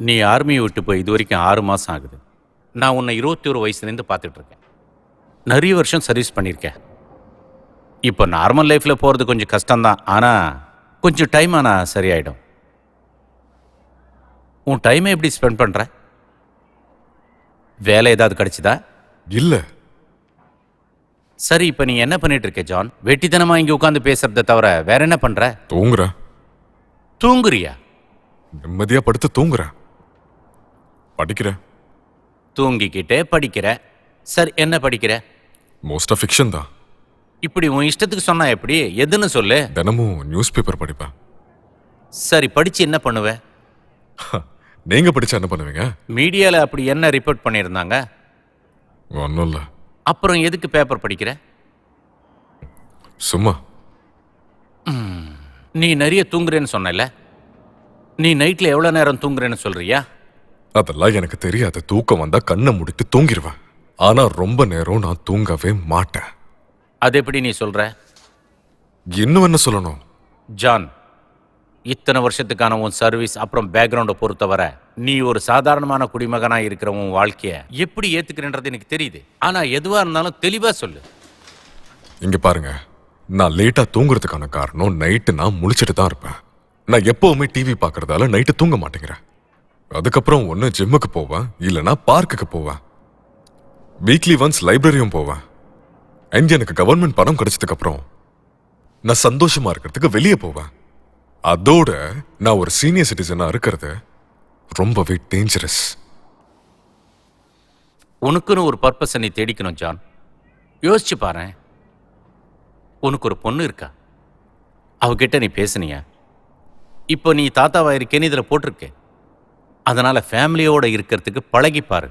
நீ ஆர்மியை விட்டு போய் இது வரைக்கும் 6 மாதம் ஆகுது. நான் உன்னை 21 வயசுலேருந்து பார்த்துட்ருக்கேன். நிறைய வருஷம் சர்வீஸ் பண்ணியிருக்கேன். இப்போ நார்மல் லைஃப்பில் போகிறது கொஞ்சம் கஷ்டம்தான். ஆனால் கொஞ்சம் டைம் ஆனால் சரியாயிடும். உன் டைமை எப்படி ஸ்பெண்ட் பண்ணுற? வேலை ஏதாவது கிடைச்சிதா? இல்ல. சரி, இப்போ நீ என்ன பண்ணிட்டு இருக்க ஜான்? வெட்டித்தனமாக இங்கே உட்காந்து பேசுறத தவிர வேற என்ன பண்ணுற? தூங்குறேன். தூங்குறியா? நிம்மதியா படுத்து தூங்குறேன். படிக்கிறேன். தூங்கிக்கிட்டே படிக்கிற. சரி, என்ன படிக்கிற? மோஸ்டா ஃபிக்ஷன் தான். இப்படி உன் இஷ்டத்துக்கு சொன்னா எப்படி? எதுன்னு சொல்லு. தினமும் நியூஸ் பேப்பர் படிப்பேன். சரி, படிச்சு என்ன பண்ணுவ? நீங்க படிச்சா என்ன பண்ணுவீங்க? மீடியால அப்படி என்ன ரிப்போர்ட் பண்ணியிருந்தாங்க? ஒன்றும் இல்லை. அப்புறம் எதுக்கு பேப்பர் படிக்கிற? சும்மா. நீ நிறைய தூங்குறேன்னு சொன்னல. நீ நைட்ல எவ்வளவு நேரம் தூங்குறேன்னு சொல்றியா? அதெல்லாம் எனக்கு தெரியாது. தூக்கம் வந்தா கண்ணை முடித்து தூங்கிடுவேன். ஆனா ரொம்ப நேரம் நான் தூங்கவே மாட்டேன். அது எப்படி நீ சொல்ற? இன்னும் என்ன சொல்லணும்? ஜான், இத்தனை வருஷத்துக்கான உன் சர்வீஸ் அப்புறம் பேக்ரவுண்டை பொறுத்தவரை நீ ஒரு சாதாரணமான குடிமகனா இருக்கிற உன் வாழ்க்கைய எப்படி ஏத்துக்கிறன்றது எனக்கு தெரியுது. ஆனா எதுவா இருந்தாலும் தெளிவா சொல்லு. இங்க பாருங்க, நான் லேட்டா தூங்குறதுக்கான காரணம் நைட்டு நான் முழிச்சிட்டு தான் இருப்பேன். நான் எப்பவுமே டிவி பார்க்கறதால நைட்டு தூங்க மாட்டேங்கிறேன். அதுக்கப்புறம் ஒன்று ஜிம்முக்கு போவேன், இல்லைனா பார்க்குக்கு போவேன். வீக்லி ஒன்ஸ் லைப்ரரியும் போவேன். அண்ட் எனக்கு கவர்மெண்ட் பணம் கிடைச்சதுக்கு அப்புறம் நான் சந்தோஷமா இருக்கிறதுக்கு வெளியே போவேன். அதோட நான் ஒரு சீனியர் சிட்டிசனா இருக்கிறது ரொம்பவே டேஞ்சரஸ். உனக்குன்னு ஒரு பர்பஸை நீ தேடிக்கணும் ஜான். யோசிச்சு பாரு. உனக்கு ஒரு பொண்ணு இருக்கா? அவகிட்ட நீ பேசுனியா? இப்போ நீ தாத்தாவா இருக்கேன்னு இதில் போட்டிருக்க. அதனால ஃபேமிலியோட இருக்கிறதுக்கு பழகிப்பாரு.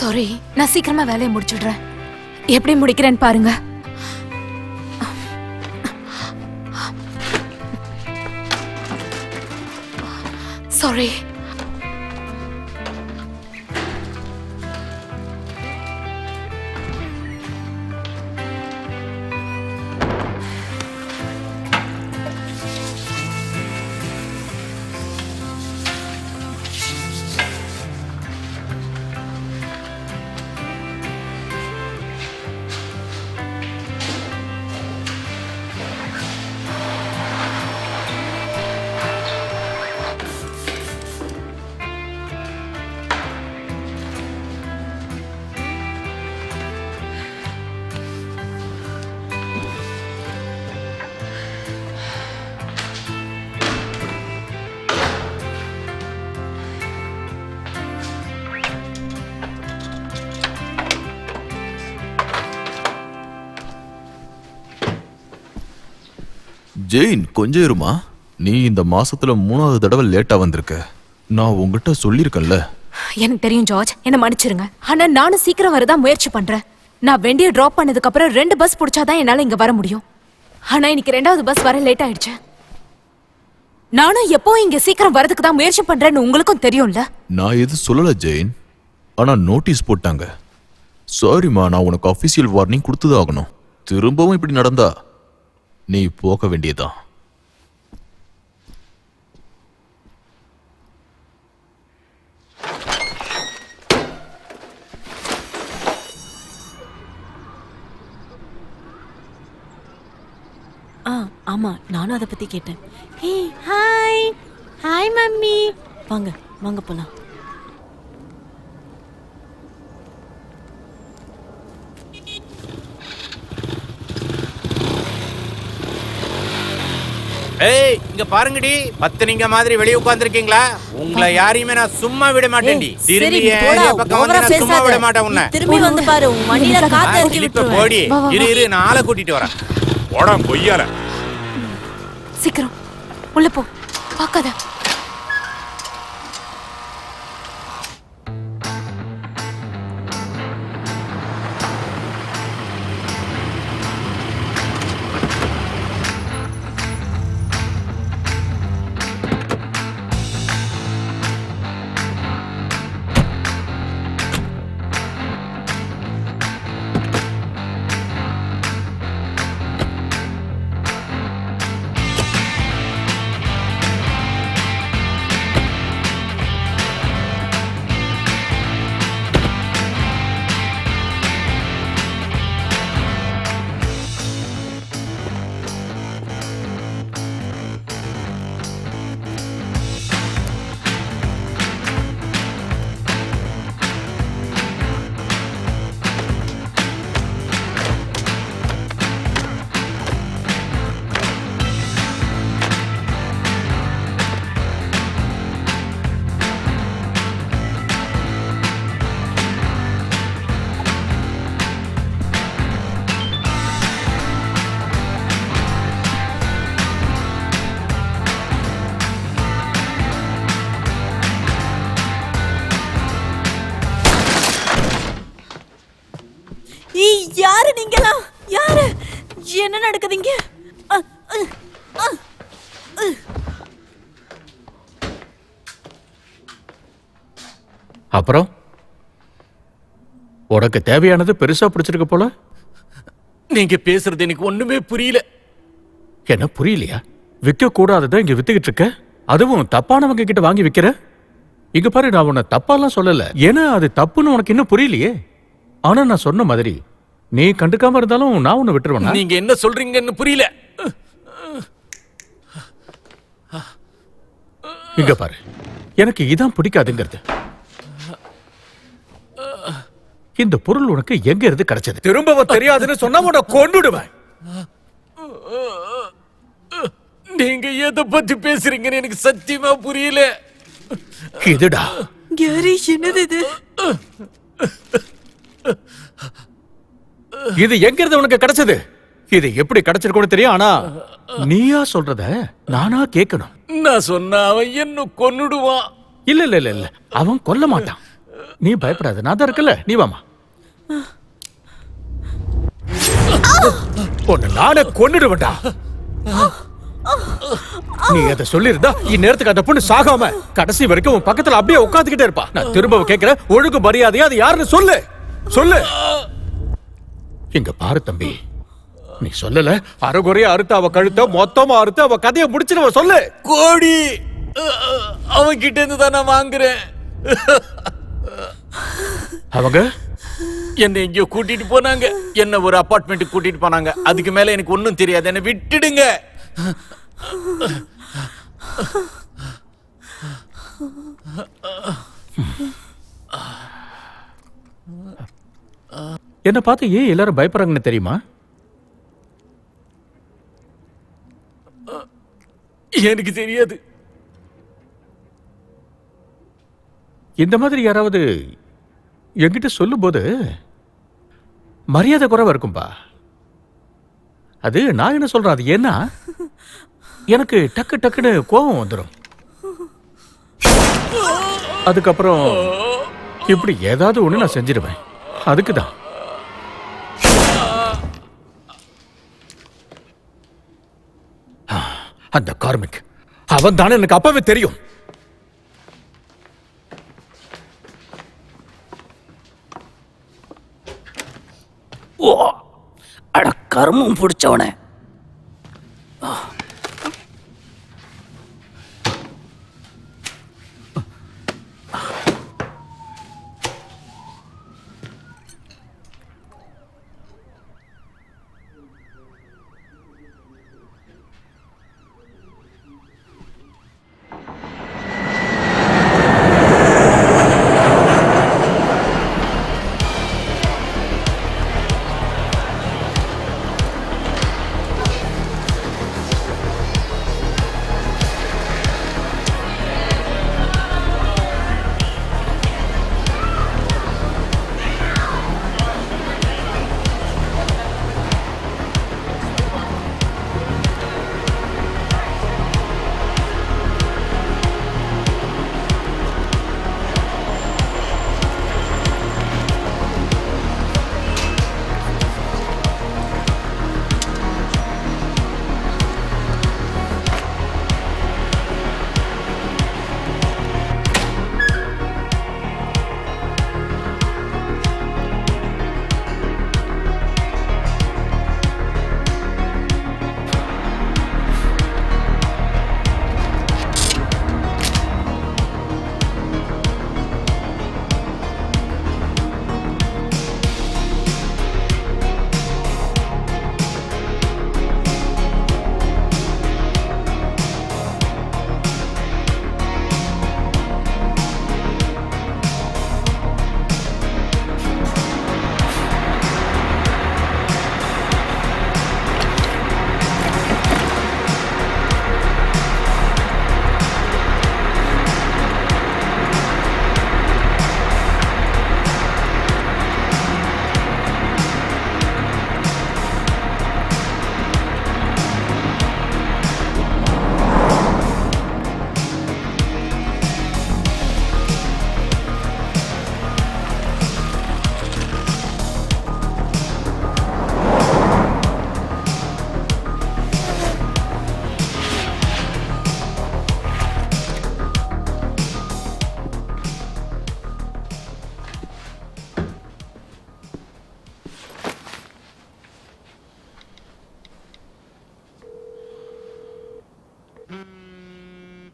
சாரி, நான் சீக்கிரமா வேலையை முடிச்சிடுறேன். எப்படி முடிக்கிறேன்னு பாருங்க. சாரி. ஜெயின், கொஞ்சம் இருமா. நீ இந்த மாசத்துல 3வது தடவை லேட்டா வந்திருக்க. நான் உங்ககிட்ட சொல்லியிருக்கேன்ல. எனக்கு தெரியும் ஜார்ஜ், என்ன மன்னிச்சிருங்க. ஆனா நானும் சீக்கிரம் வரதா முயற்சி பண்றேன். நான் வெண்டியை டிராப் பண்ணதுக்கு அப்புறம் 2 பஸ் பிடிச்சாதான் என்னால இங்க வர முடியும். ஆனா இன்னைக்கு 2வது பஸ் வர லேட் ஆயிடுச்சு. நானும் எப்போ இங்க சீக்கிரம் வரதுக்கு தான் முயற்சி பண்றேன்னு உங்களுக்கும் தெரியும்ல. நான் எதுவும் சொல்லல ஜெயின், ஆனா நோட்டீஸ் போட்டாங்க. சாரிம்மா, நான் உனக்கு அஃபிஷியல் வார்னிங் கொடுத்துதான் ஆகணும். திரும்பவும் இப்படி நடந்தா நீ போக வேண்டியதான். ஆமா, நானும் அதை பத்தி கேட்டேன். ஹே, ஹாய் ஹாய் மம்மி, வாங்க வாங்க போலாம். ஏய், இங்க பாருங்கடி, பத்தினிங்க மாதிரி வெளிய உட்கார்ந்திருக்கீங்களா? உங்களை யாரையுமே நான் சும்மா விட மாட்டேன்டி. திரும்பி ஏன் பக்கம் வந்து நான் சும்மா விட மாட்டேன் உன்னை. திரும்பி வந்து பாரு, உன் வண்டியில காத்து இறக்கி விட்டுருவேன். போடி, இரு நான் ஆளை கூட்டிட்டு வரேன். போடா பொய்யால. சீக்கிரம் உள்ள போ, பார்க்காத. யாரு நீங்கலாம்? யாரு? என்ன நடக்குதுங்க? அப்புறம் உனக்கு தேவையானது பெருசா பிடிச்சிருக்க போல. நீங்க பேசுறது எனக்கு ஒண்ணுமே புரியல. என்ன புரியலையா? விற்க கூடாததான் இங்க வித்துக்கிட்டு இருக்க, அதுவும் தப்பானவங்க கிட்ட வாங்கி விக்கிற. இங்க பாரு, நான் உன்னை தப்பாலாம் சொல்லல, ஏன்னா அது தப்புன்னு உனக்கு இன்னும் புரியலையே. ஆனா நான் சொன்ன மாதிரி நீ கண்டுக்காம இருந்தாலும் நான் உன்னை விட்டுருவேன். நீங்க என்ன சொல்றீங்கன்னு புரியல. இங்க பாரு, எனக்கு இதான் பிடிக்காதுங்கிறது. இந்த பொருள் உனக்கு எங்க இருந்து கிடைச்சது? திரும்பவும் தெரியாதுன்னு சொன்னா உன்னை கொன்னுடுவேன். நீங்க எதை பத்தி பேசுறீங்கன்னு எனக்கு சத்தியமா புரியல. இதுடா. கேரி, என்னது இது? இது எங்க இருந்து உனக்கு கிடைச்சது? இது எப்படி கிடைச்சிருக்கோன்னு தெரியும், ஆனா நீயா சொல்றத நானா கேட்கணும். நான் சொன்னா அவன் என்ன கொன்னுடுவான். இல்ல இல்ல இல்ல இல்ல, அவன் கொல்ல மாட்டான். நீ பயப்படாத, நான் தான் இருக்கல, நீ வாமா. உன்னை நானே கொன்னுடுவேன்டா. நீ அதை சொல்லிருந்தா இந்நேரத்துக்கு அந்த பொண்ணு சாகாம கடைசி வரைக்கும் உன் பக்கத்துல அப்படியே உட்காந்துக்கிட்டே இருப்பா. நான் திரும்ப கேட்கிறேன், ஒழுங்கு மரியாதையா அது யாருன்னு சொல்லு சொல்லு. இங்க பாரு தம்பி, நீ சொல்லல, அரைகுறையா அறுத்த அவ கழுத்த மொத்தமா அறுத்து அவ கதையை முடிச்சுட்டு சொல்லு. கோடி அவன் கிட்ட இருந்து தான் நான் வாங்குறேன். அவங்க என்ன எங்கேயோ கூட்டிட்டு போனாங்க, என்ன ஒரு அபார்ட்மெண்ட்டுக்கு கூட்டிட்டு போனாங்க. அதுக்கு மேல எனக்கு ஒண்ணும் தெரியாது, என்ன விட்டுடுங்க. என்ன பார்த்து ஏன் எல்லாரும் பயப்படுறாங்கன்னு தெரியுமா? எனக்கு தெரியாது. இந்த மாதிரி யாராவது என்கிட்ட சொல்லும் போது மரியாதை குறைவா இருக்கும்பா. அது நான் என்ன சொல்றேன், அது ஏன்னா எனக்கு டக்கு டக்குன்னு கோபம் வந்துடும். அதுக்கப்புறம் இப்படி ஏதாவது ஒண்ணு நான் செஞ்சிருவேன். அதுக்குதான் அந்த கார்மிக் அவன் தானே எனக்கு அப்பவே தெரியும். ஓ அட கருமம் பிடிச்சவனே.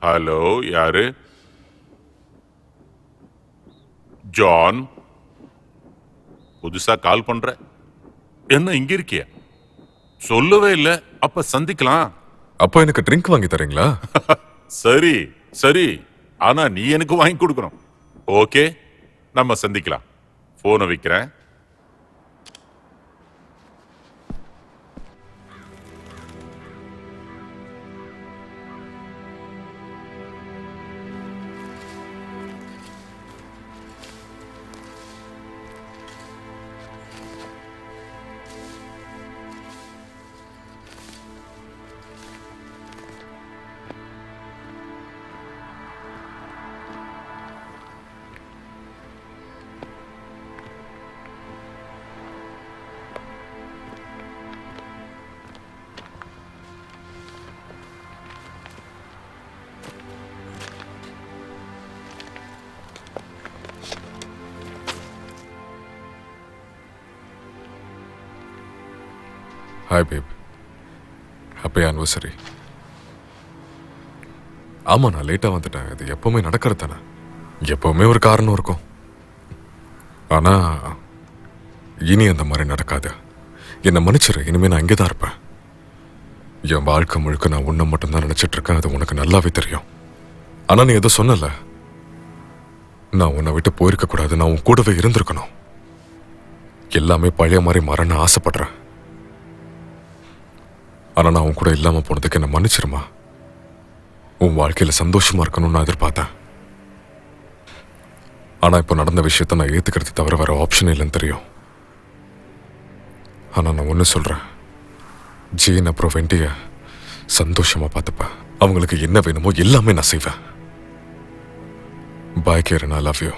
ஹலோ, யாரு? ஜான், புதுசா கால் பண்ற? என்ன இங்க இருக்கிய? சொல்லவே இல்ல. அப்ப சந்திக்கலாம். அப்போ எனக்கு ட்ரிங்க் வாங்கி தரீங்களா? சரி சரி, ஆனா நீ எனக்கு வாங்கி கொடுக்கணும். ஓகே, நம்ம சந்திக்கலாம். போனை வைக்கிறேன். ஹாய் பேப், ஹாப்பி ஆனிவர்சரி. ஆமாம், நான் லேட்டாக வந்துட்டேன். இது எப்போவுமே நடக்கிறது தானே. எப்போவுமே ஒரு காரணம் இருக்கும். ஆனால் இனி அந்த மாதிரி நடக்காது. என்னை மன்னிச்சிரு. இனிமேல் நான் இங்கே தான் இருப்பேன். என் வாழ்க்கை முழுக்க நான் உன்னை மட்டும்தான் நினச்சிட்டு இருக்கேன். அது உனக்கு நல்லாவே தெரியும். ஆனால் நீ எதோ சொன்னல, நான் உன்னை விட்டு போயிருக்க கூடாது, நான் உன் கூடவே இருந்திருக்கணும். எல்லாமே பழைய மாதிரி மாறன்னு ஆசைப்படுறேன். ஆனால் நான் உன் கூட இல்லாமல் போனதுக்கு என்ன மன்னிச்சிருமா. உன் வாழ்க்கையில் சந்தோஷமா இருக்கணும்னு நான் எதிர்பார்த்தேன். ஆனால் இப்போ நடந்த விஷயத்த நான் ஏற்றுக்கிறது தவிர வேற ஆப்ஷன் இல்லைன்னு தெரியும். ஆனால் நான் ஒன்று சொல்கிறேன், ஜீன் அப்புறம் வெண்டியை சந்தோஷமாக பார்த்துப்பேன். அவங்களுக்கு என்ன வேணுமோ எல்லாமே நான் செய்வேன். பாய் கேரன், ஐ லவ் யூ.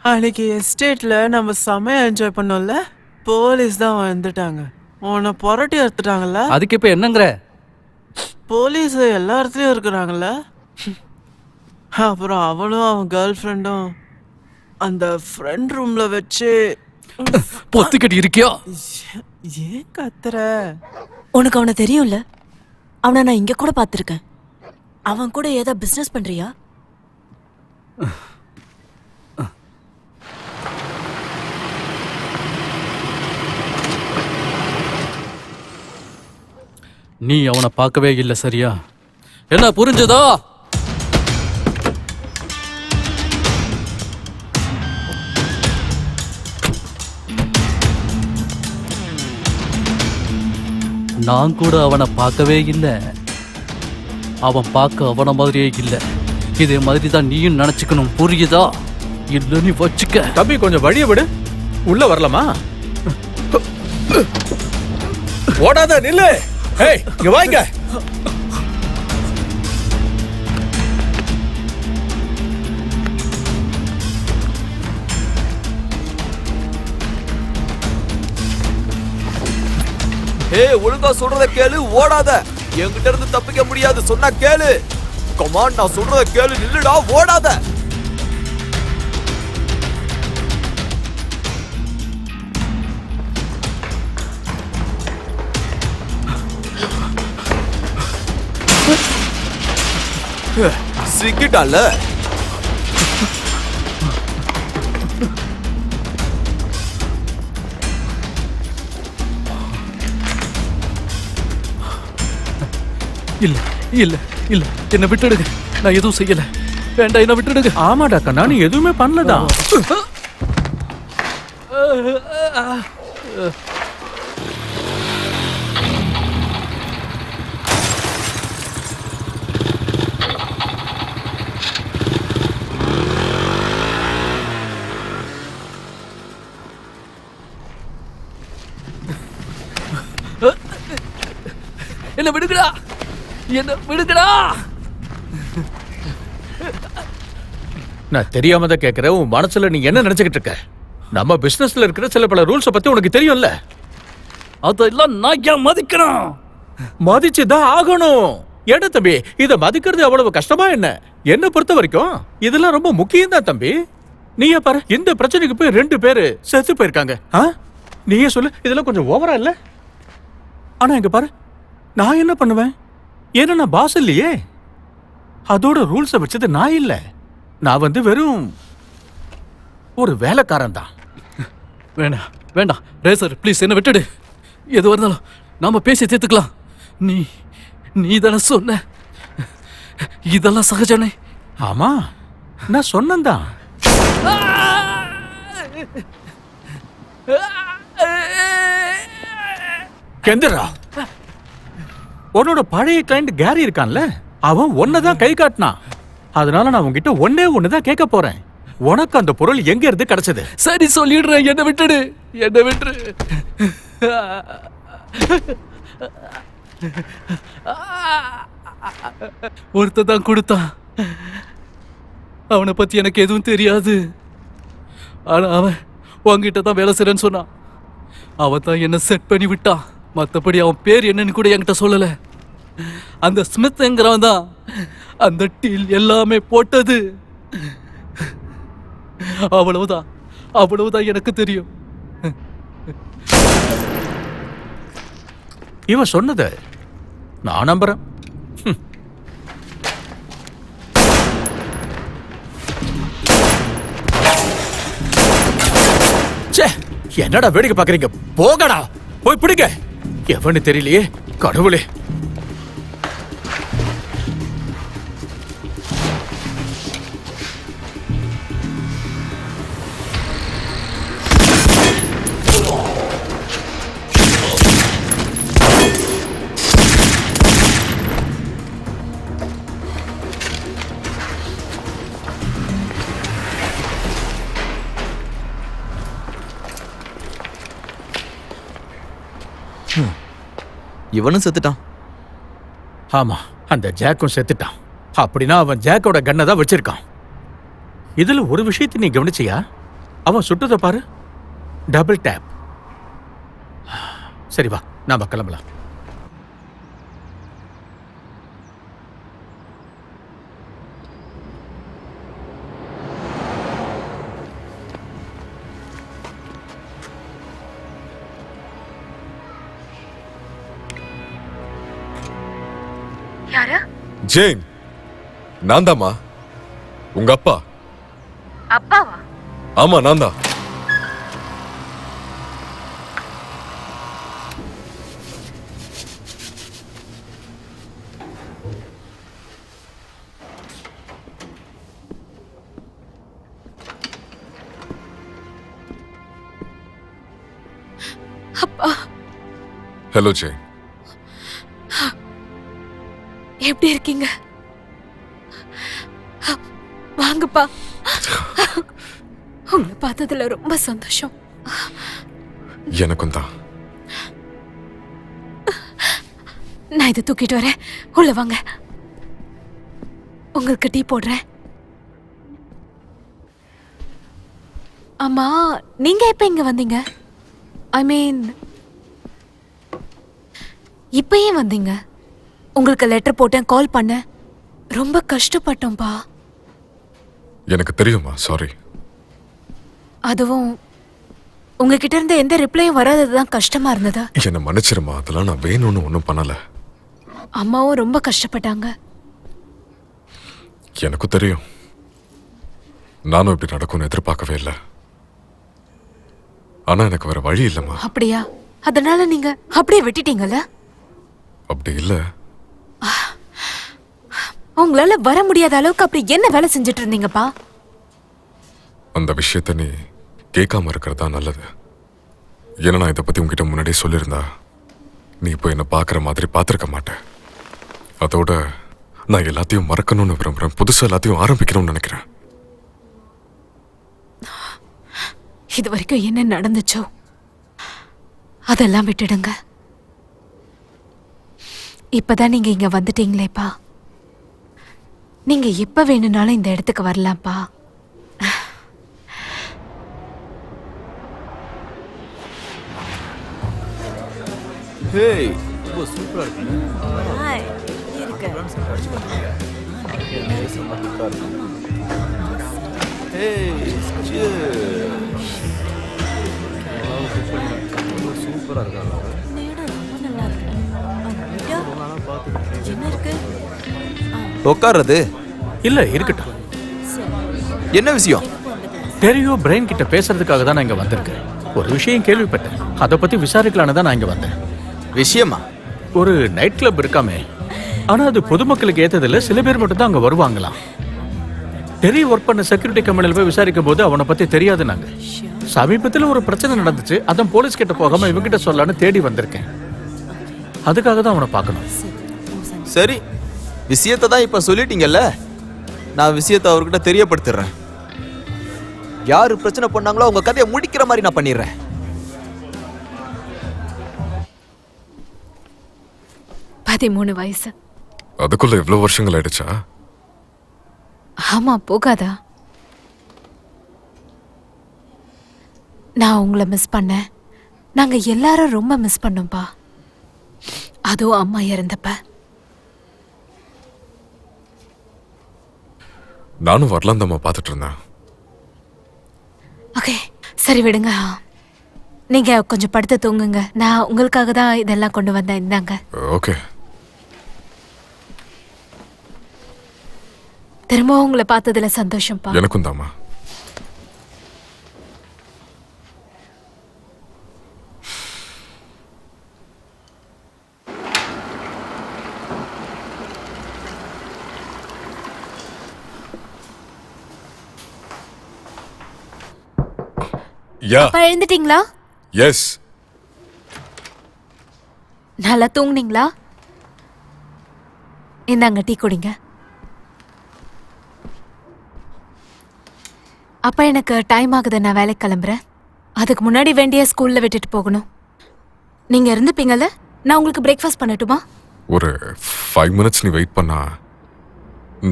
அன்னைக்கு எஸ்டேட்ல நம்ம செமையா என்ஜாய் பண்ணோம்ல, போலீஸ் தான் வந்துட்டாங்க. உன்னை புரட்டி எடுத்துட்டாங்கல்ல. அதுக்கு இப்ப என்னங்கிற? போலீஸ் எல்லா இடத்துலயும் இருக்கிறாங்கல்ல. அப்புறம் அவனும் அவன் கேர்ள் ஃப்ரெண்டும் அந்த ஃப்ரெண்ட் ரூம்ல வச்சு பொத்துக்கிட்டு இருக்கியா? ஏன் கத்துற? உனக்கு அவனை தெரியும்ல? அவனை நான் இங்க கூட பார்த்திருக்கேன். அவன் கூட ஏதோ பிசினஸ் பண்றியா? நீ அவனை பார்க்கவே இல்லை, சரியா? என்ன புரிஞ்சதா? நான் கூட அவனை பார்க்கவே இல்லை. அவன் பார்க்க அவன மாதிரியே இல்லை. இதே மாதிரி தான் நீயும் நினைச்சுக்கணும், புரியுதா? இல்ல நீ வச்சுக்க. தம்பி கொஞ்சம் வழிய விடு, உள்ள வரலாமா? ஓடாத, நில்லு. ஏய், இங்க வாங்க. ஒழுங்கா சொல்றத கேளு, ஓடாத. என்கிட்ட இருந்து தப்பிக்க முடியாது, சொன்னா கேளு. கமான், நான் சொல்றத கேளு, நில்லுடா, ஓடாத. சிக்கிட்டால. இல்ல இல்ல இல்ல, என்ன விட்டுடுங்க. நான் எதுவும் செய்யல. வேண்டாம், என்ன விட்டுடுங்க. ஆமாடா கண்ணா, நீ எதுவுமே பண்ணலதான். என்ன விடுங்கடா, என்ன விடுங்கடா. நான் தெரியாம தான் கேக்குறேன். உன் மனசுல நீ என்ன நினைச்சுக்கிட்டு இருக்க? நம்ம பிசினஸ்ல இருக்கிற சில பல ரூல்ஸ பத்தி உனக்கு தெரியும்ல. அதெல்லாம் நான் ஏன் மதிக்கணும்? மதிச்சுதான் ஆகணும். ஏடா தம்பி, இத மதிக்கிறது அவ்வளவு கஷ்டமா என்ன? என்ன பொறுத்த வரைக்கும் இதெல்லாம் ரொம்ப முக்கியம் தான் தம்பி. நீயே பாரு, இந்த பிரச்சனைக்கு போய் 2 பேரு செத்து போயிருக்காங்க. நீயே சொல்லு, இதெல்லாம் கொஞ்சம் ஓவரா இல்ல? ஆனா இங்க பாரு, நான் என்ன பண்ணுவேன்? ஏன்னா நான் பாஸ் இல்லையே. அதோட ரூல்ஸ வச்சது நான் இல்ல. நான் வந்து வெறும் ஒரு வேலைக்காரன் தான். வேண்டாம் வேண்டாம் ரேசர், ப்ளீஸ் என்ன விட்டுடு. எது இருந்தாலும் நாம பேசி தீர்த்துக்கலாம். நீ நீ தானே சொன்ன இதெல்லாம் சகஜனே. ஆமா, நான் சொன்னேன்தான். கெந்தரா, உன்னோட பழைய கிளைண்ட் கேரி இருக்கான்ல, அவன் ஒன்னதான் கை காட்டினான். அதனால நான் உன்கிட்ட ஒண்ணுதான் கேட்க போறேன். உனக்கு அந்த பொருள் எங்க இருந்து கிடைச்சது? சரி சொல்லிடுறேன், என்ன விட்டுடு, என்ன விட்டுரு. ஒருத்த தான் கொடுத்தான். அவனை பத்தி எனக்கு எதுவும் தெரியாது. ஆனா அவன் உன்கிட்ட தான் வேலை செய்றேன்னு சொன்னான். அவன் தான் என்ன செட் பண்ணி விட்டான். மற்றபடி அவன் பேர் என்னன்னு கூட என்கிட்ட சொல்லல. அந்த ஸ்மித்ங்கிறவன் தான் அந்த டீல் எல்லாமே போட்டது. அவ்வளவுதான், அவ்வளவுதான் எனக்கு தெரியும். இவன் சொன்னத நான் நம்புறேன். என்னடா வேடிக்கை பாக்குறீங்க? போகடா, போய் பிடிங்க. எவனு தெரியலையே, கடவுளே. இவனும் செத்துட்டான். ஆமா, அந்த ஜாக்கும் செத்துட்டான். அப்படின்னா அவன் ஜாக்கோட கண்ணை தான் வச்சிருக்கான். இதுல ஒரு விஷயத்தை நீ கவனிச்சியா? அவன் சுட்டதை பாரு, டபுள் டேப். சரி வா, நாம கிளம்பலாம். யாரு? ஜெயின், நான் தாம்மா, உங்க அப்பா. அப்பாவா? ஆமா, நான் தான். அப்பா ஹலோ ஜெயின். எப்படி இருக்கீங்க? வாங்கப்பா. உங்களை பார்த்ததுல ரொம்ப சந்தோஷம். எனக்கும் தான். நான் இதை தூக்கிட்டு வரேன், உள்ள வாங்க. உங்களுக்கு டீ போடுறேன். ஆமா, நீங்க எப்ப இங்க வந்தீங்க? ஐ மீன், இப்ப ஏன் வந்தீங்க? உங்களுக்கு லெட்டர் போட்டேன், கால் பண்ணேன், ரொம்ப கஷ்டப்பட்டோம்பா. எனக்கு தெரியுமா, சாரி. அதுவும் உங்ககிட்ட இருந்து எந்த ரிப்ளையும் வராததுதான் கஷ்டமா இருந்ததா? என்ன மன்னிச்சிருமா, அதெல்லாம் நான் வேணும்னு ஒன்றும் பண்ணல. அம்மாவும் ரொம்ப கஷ்டப்பட்டாங்க. எனக்கும் தெரியும். நானும் இப்படி நடக்கும்னு எதிர்பார்க்கவே இல்லை. ஆனா எனக்கு வேற வழி இல்லைம்மா. அப்படியா? அதனால நீங்க அப்படியே விட்டுட்டீங்கல்ல? அப்படி இல்ல. உங்களால வர முடியாத அளவுக்கு அப்படி என்ன வேலை செஞ்சுட்டு இருந்தீங்கப்பா? அந்த விஷயத்த நீ கேட்காம இருக்கிறதா நல்லது. ஏன்னா நான் இதை பத்தி உங்ககிட்ட முன்னாடியே சொல்லியிருந்தா நீ இப்போ என்ன பார்க்குற மாதிரி பார்த்துருக்க மாட்டேன். அதோட நான் எல்லாத்தையும் மறக்கணும்னு விரும்புறேன், புதுசா எல்லாத்தையும் ஆரம்பிக்கணும்னு நினைக்கிறேன். இது வரைக்கும் என்ன நடந்துச்சோ அதெல்லாம் விட்டுடுங்க. இப்பதான் நீங்க இங்க வந்துட்டீங்களேப்பா, நீங்க எப்ப வேணும்னாலும் இந்த இடத்துக்கு வரலாம்ப்பா. ஹேய், ரொம்ப சூப்பரா இருக்கு. ஹாய், எப்படி இருக்க? ஹேய், சூப்பரா இருக்கா? இந்த இடம் ரொம்ப நல்லா இருக்கு. ஐயா, என்ன இருக்கு? உட்கார்றது இல்ல, இருக்கட்டும். என்ன விஷயம்? தெரியும், பிரெயின் கிட்ட பேசுறதுக்காக தான் நான் இங்க வந்திருக்கேன். ஒரு விஷயம் கேள்விப்பட்டேன், அதை பத்தி விசாரிக்கலான்னு தான் நான் இங்க வந்தேன். விஷயமா? ஒரு நைட் கிளப் இருக்காமே, ஆனா அது பொதுமக்களுக்கு ஏத்ததில்ல, சில பேர் மட்டும் தான் அங்க வருவாங்களாம். டெரி ஒர்க் பண்ண செக்யூரிட்டி கம்பெனியில் போய் விசாரிக்கும் போது அவனை பத்தி தெரியாது. நாங்க சமீபத்தில் ஒரு பிரச்சனை நடந்துச்சு, அதான் போலீஸ் கிட்ட போகாம இவங்கிட்ட சொல்லலான்னு தேடி வந்திருக்கேன். அதுக்காக தான் அவனை பார்க்கணும். சரி, விஷயத்தை தான் இப்ப சொல்லிட்டீங்கல்ல, நான் விஷயத்தை அவர்கிட்ட தெரியப்படுத்திடுறேன். யாரு பிரச்சனை பண்ணாங்களோ அவங்க கதையை முடிக்கிற மாதிரி நான் பண்ணிடுறேன். பதிமூணு வயசு. அதுக்குள்ள இவ்வளவு வருஷங்கள் ஆயிடுச்சா? ஆமா, போகாதா? நான் உங்களை மிஸ் பண்ணேன். நாங்க எல்லாரும் ரொம்ப மிஸ் பண்ணோம்ப்பா. அதுவும் அம்மா இறந்தப்ப. நானும் வரலாம் தான் பார்த்துட்டு இருந்தேன். ஓகே, சரி விடுங்க. நீங்க கொஞ்சம் படுத்து தூங்குங்க. நான் உங்களுக்காக தான் இதெல்லாம் கொண்டு வந்தேன். இந்தாங்க. ஓகே. திரும்பவும் உங்களை பார்த்ததுல சந்தோஷம்ப்பா. எனக்கும் தாமா. யா. அப்பா எழுந்துட்டீங்களா? எஸ். நல்லா தூங்குனீங்களா? இந்தாங்க டீ குடிங்க. அப்பா, எனக்கு டைம் ஆகுது, நான் வேலைக்கு கிளம்புறேன். அதுக்கு முன்னாடி வேண்டிய ஸ்கூல்ல விட்டுட்டு போகணும். நீங்க இருந்துப்பீங்கல்ல? நான் உங்களுக்கு பிரேக்ஃபாஸ்ட் பண்ணட்டுமா? ஒரு 5 minutes நீ வெயிட் பண்ணா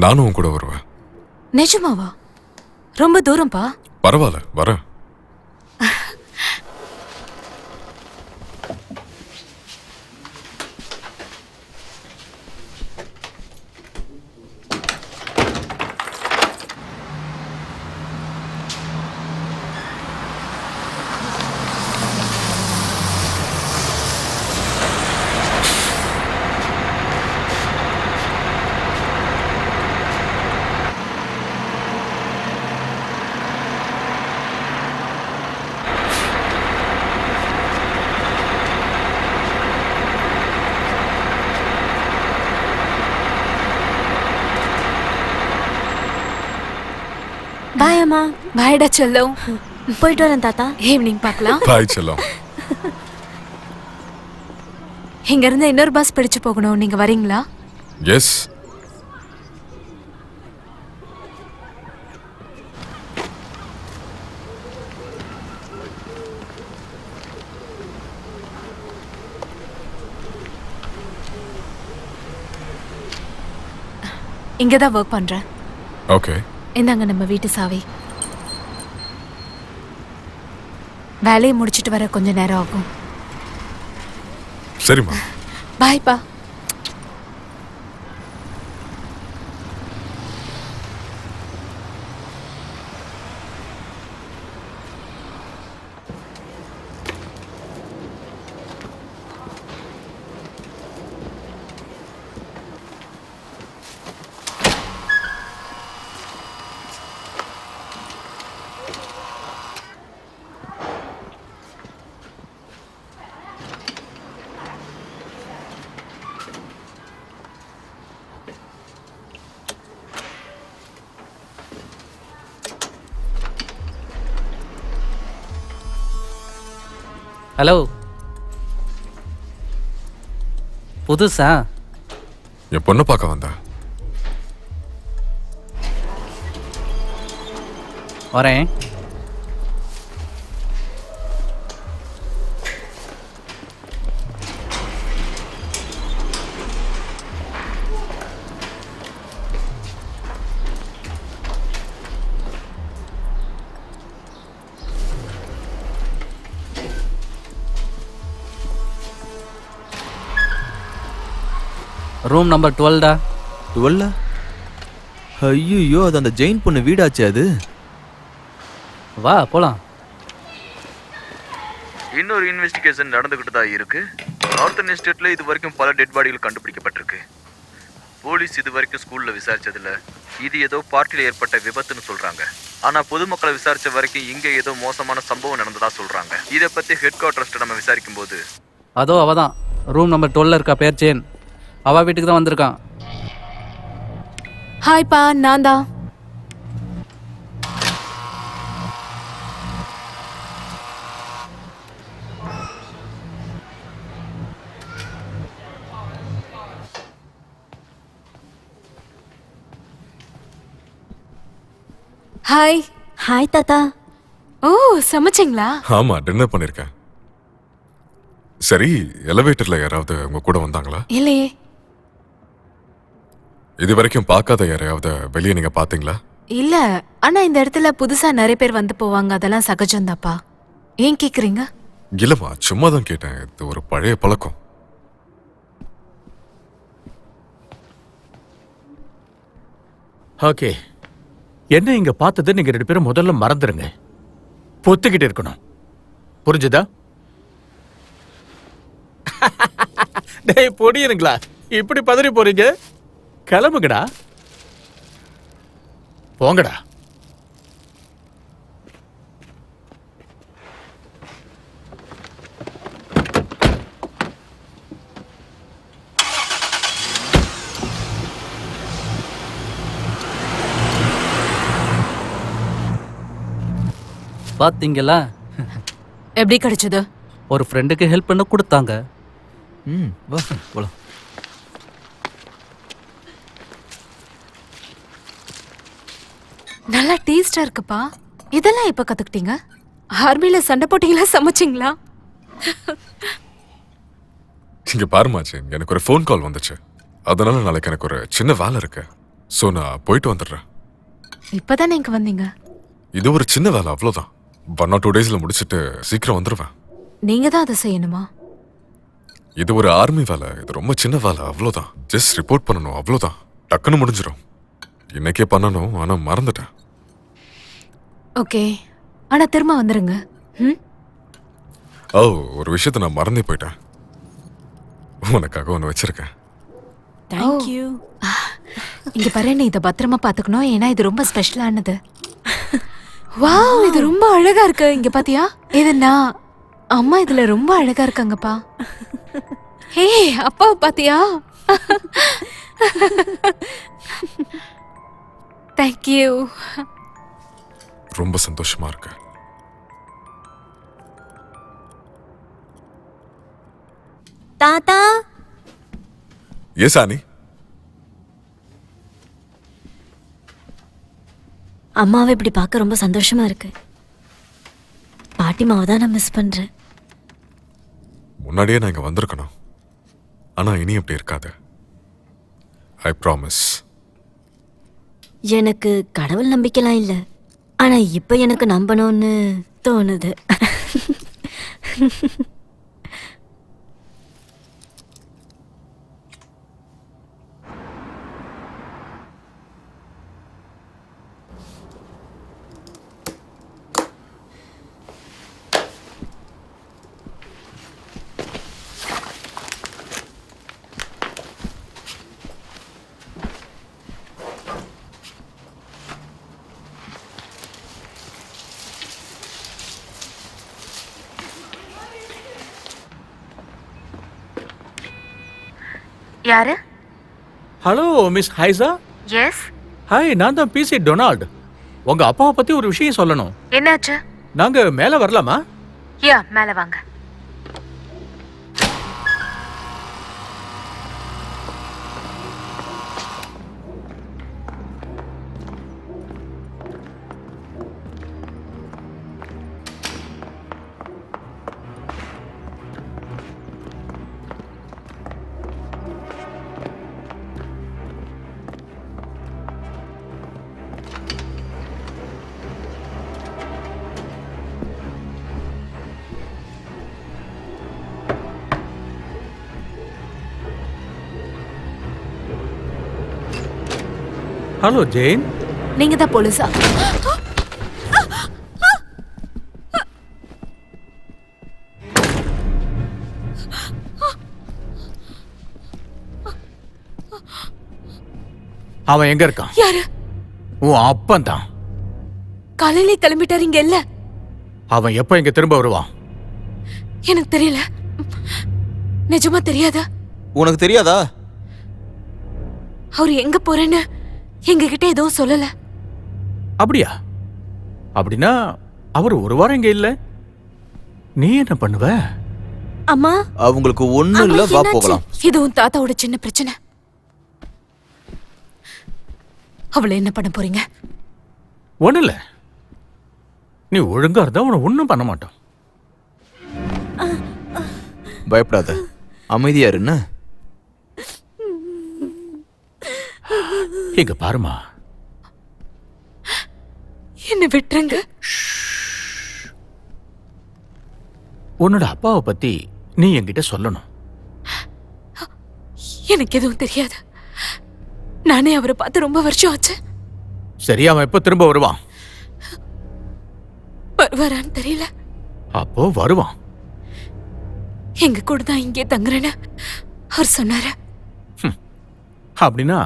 நானும் உன் கூட வருவேன். நிஜமாவா? ரொம்ப தூரம்ப்பா. பரவாயில்ல வரேன். பாய் அம்மா. பாய்டா செல்லம். போயிட்டு வரேன் தாத்தா. ஈவினிங் பார்க்கலாம். பாய் செல்லம். இங்க இருந்து இன்னொரு பஸ் பிடிச்சு போகணும். நீங்க வரீங்களா? எஸ். இங்கதான் ஒர்க் பண்றேன். ஓகே. இந்தாங்க நம்ம வீட்டு சாவி. வேலையை முடிச்சிட்டு வர கொஞ்ச நேரம் ஆகும். சரிம்மா. பாய்ப்பா. ஹலோ. புதுசா? என் பொண்ணை பார்க்க வந்தா. வரேன். ரூம் நம்பர் 12டா. 12? ஐயோ, அது அந்த ஜெயின் பொண்ணு வீடாச்சே அது. வா போலாம். இன்னொரு இன்வெஸ்டிகேஷன் நடந்துகிட்டு தான் இருக்கு. நார்த்தன் எஸ்டேட்ல இது வரைக்கும் பல டெட் பாடிகள் கண்டுபிடிக்கப்பட்டிருக்கு. போலீஸ் இது வரைக்கும் ஸ்கூல்ல விசாரிச்சதுல இது ஏதோ பார்ட்டில ஏற்பட்ட விபத்துன்னு சொல்றாங்க. ஆனா பொதுமக்களை விசாரிச்ச வரைக்கும் இங்க ஏதோ மோசமான சம்பவம் நடந்ததா சொல்றாங்க. இதை பத்தி ஹெட் குவார்டர்ஸ்ட நம்ம விசாரிக்கும் போது அதோ அவதான் ரூம் நம்பர் 12 இருக்கா, பேர் ஜேன். அவ வீட்டுக்கு தான் வந்திருக்கான். ஹாய்ப்பா, நான் தான். ஹாய். ஹாய் தாத்தா. ஓ, சமைச்சிங்களா? ஆமா, டின்னர் பண்ணிருக்கேன். சரி, எலிவேட்டர்ல யாராவது உங்க கூட வந்தாங்களா? இல்லையே. இது வரைக்கும் பார்க்காத யாரையாவது வெளியே நீங்க பாத்தீங்களா? இல்ல, ஆனா இந்த இடத்துல புதுசா நிறைய பேர் வந்து போவாங்க. அதெல்லாம் சகஜம்தாப்பா. ஏன் கேக்குறீங்க? இல்லம்மா, சும்மா தான் கேட்டேன். இது ஒரு பழைய பழக்கம். ஓகே. என்ன இங்க பார்த்தது நீங்க 2 பேரும் முதல்ல மறந்துருங்க. பொத்துக்கிட்டு இருக்கணும். புரிஞ்சுதா? டேய் பொடியனுங்களா, இப்படி பதறி போறீங்க? கிளம்புங்கடா, போங்கடா. பாத்தீங்களா? எப்படி கிடைச்சது? ஒரு ஃப்ரெண்டுக்கு ஹெல்ப் பண்ண கொடுத்தாங்க. வா போலாம். நல்லா டேஸ்டா இருக்குப்பா. இதெல்லாம் எப்ப கத்துக்கிட்டீங்க? ஆர்மில சண்டை போட்டீங்களா, சமைச்சிங்களா? இங்க பாருமாச்சு, எனக்கு ஒரு ஃபோன் கால் வந்துச்சு. அதனால நாளைக்கு எனக்கு ஒரு சின்ன வேலை இருக்கு. சோ நான் போயிட்டு வந்துடுறேன். இப்பதான் நீங்க வந்தீங்க. இது ஒரு சின்ன வேலை, அவ்வளவுதான். 1 or 2 daysல முடிச்சிட்டு சீக்கிரம் வந்துடுவேன். நீங்க தான் அதை செய்யணுமா? இது ஒரு ஆர்மி வேலை, இது ரொம்ப சின்ன வேலை, அவ்வளவுதான். ஜஸ்ட் ரிப்போர்ட் பண்ணணும், அவ்வளவுதான். டக்குன்னு முடிஞ்சிடும். இன்னைக்கே பண்ணணும், ஆனா மறந்துட்டேன். ஓகே, ஆனா திரும்ப வந்துருங்க. ம்? ஓ, ஒரு விஷயத்தை நான் மறந்தே போயிட்டேன். உனக்காக ஒன்று வச்சிருக்கேன். தேங்க்யூ. இங்க பாரு, நீ இதை பத்திரமா பாத்துக்கணும், ஏன்னா இது ரொம்ப ஸ்பெஷலானது. வாவ், இது ரொம்ப அழகா இருக்கு. இங்க பாத்தியா? இது நான் அம்மா இதுல ரொம்ப அழகா இருக்காங்கப்பா. ஹே, அப்பா பாத்தியா? தேங்க்யூ. ரொம்ப சந்தோஷமா இருக்கு. தாத்தா, எஸ் ஆனி. அம்மாவை இப்படி பார்க்க ரொம்ப சந்தோஷமா இருக்கு. பாட்டிமாவை தான் நான் மிஸ் பண்றேன். முன்னாடியே நான் இங்க வந்திருக்கணும், ஆனா இனி அப்படி இருக்காது. I promise. எனக்கு கடவுள் நம்பிக்கைலாம் இல்ல, ஆனா இப்ப எனக்கு நம்பணும்னு தோணுது. யாரு? ஹலோ மிஸ் ஹைசா. எஸ். ஹாய், நான் தான் பிசி டொனால்டு. உங்க அப்பாவை பத்தி ஒரு விஷயம் சொல்லணும். என்னாச்சு? நாங்க மேல வரலாமா? யா, மேல வாங்க. ஹலோ ஜெயின். நீங்க தான் போலீஸா? அவன் எங்க இருக்கான்? யாரு? உன் அப்பன் தான். காலையிலே கிளம்பிட்டாரு, இங்க இல்ல. அவன் எப்ப இங்க திரும்ப வருவான்? எனக்கு தெரியல. நிஜமா தெரியாதா? உனக்கு தெரியாதா? அவரு எங்க போறேன்னு எங்ககிட்ட எதுவும் சொல்லல. அப்படியா? அப்படின்னா அவர் ஒரு வாரம் இங்க இல்ல. நீ என்ன பண்ணுவ? அம்மா, அவங்களுக்கு ஒண்ணு இல்ல, வா போகலாம். இது உன் தாத்தாவோட சின்ன பிரச்சனை. அவளை என்ன பண்ண போறீங்க? ஒண்ணு இல்ல, நீ ஒழுங்கா இருந்தா உன ஒண்ணும் பண்ண மாட்டோம். பயப்படாத, அமைதியா இருன்னு. இங்க பாருமா, என்ன விட்டுருங்க. உன்னோட அப்பாவை பத்தி நீ என்கிட்ட சொல்லணும். எனக்கு எதுவும் தெரியாது. நானே அவரை பார்த்து ரொம்ப வருஷம் ஆச்சு. சரி, அவன் எப்ப திரும்ப வருவான்? வருவாரான்னு தெரியல. அப்போ வருவான். எங்க கூட தான் இங்கே தங்குறேன்னு அவர் சொன்னாரு. அப்படின்னா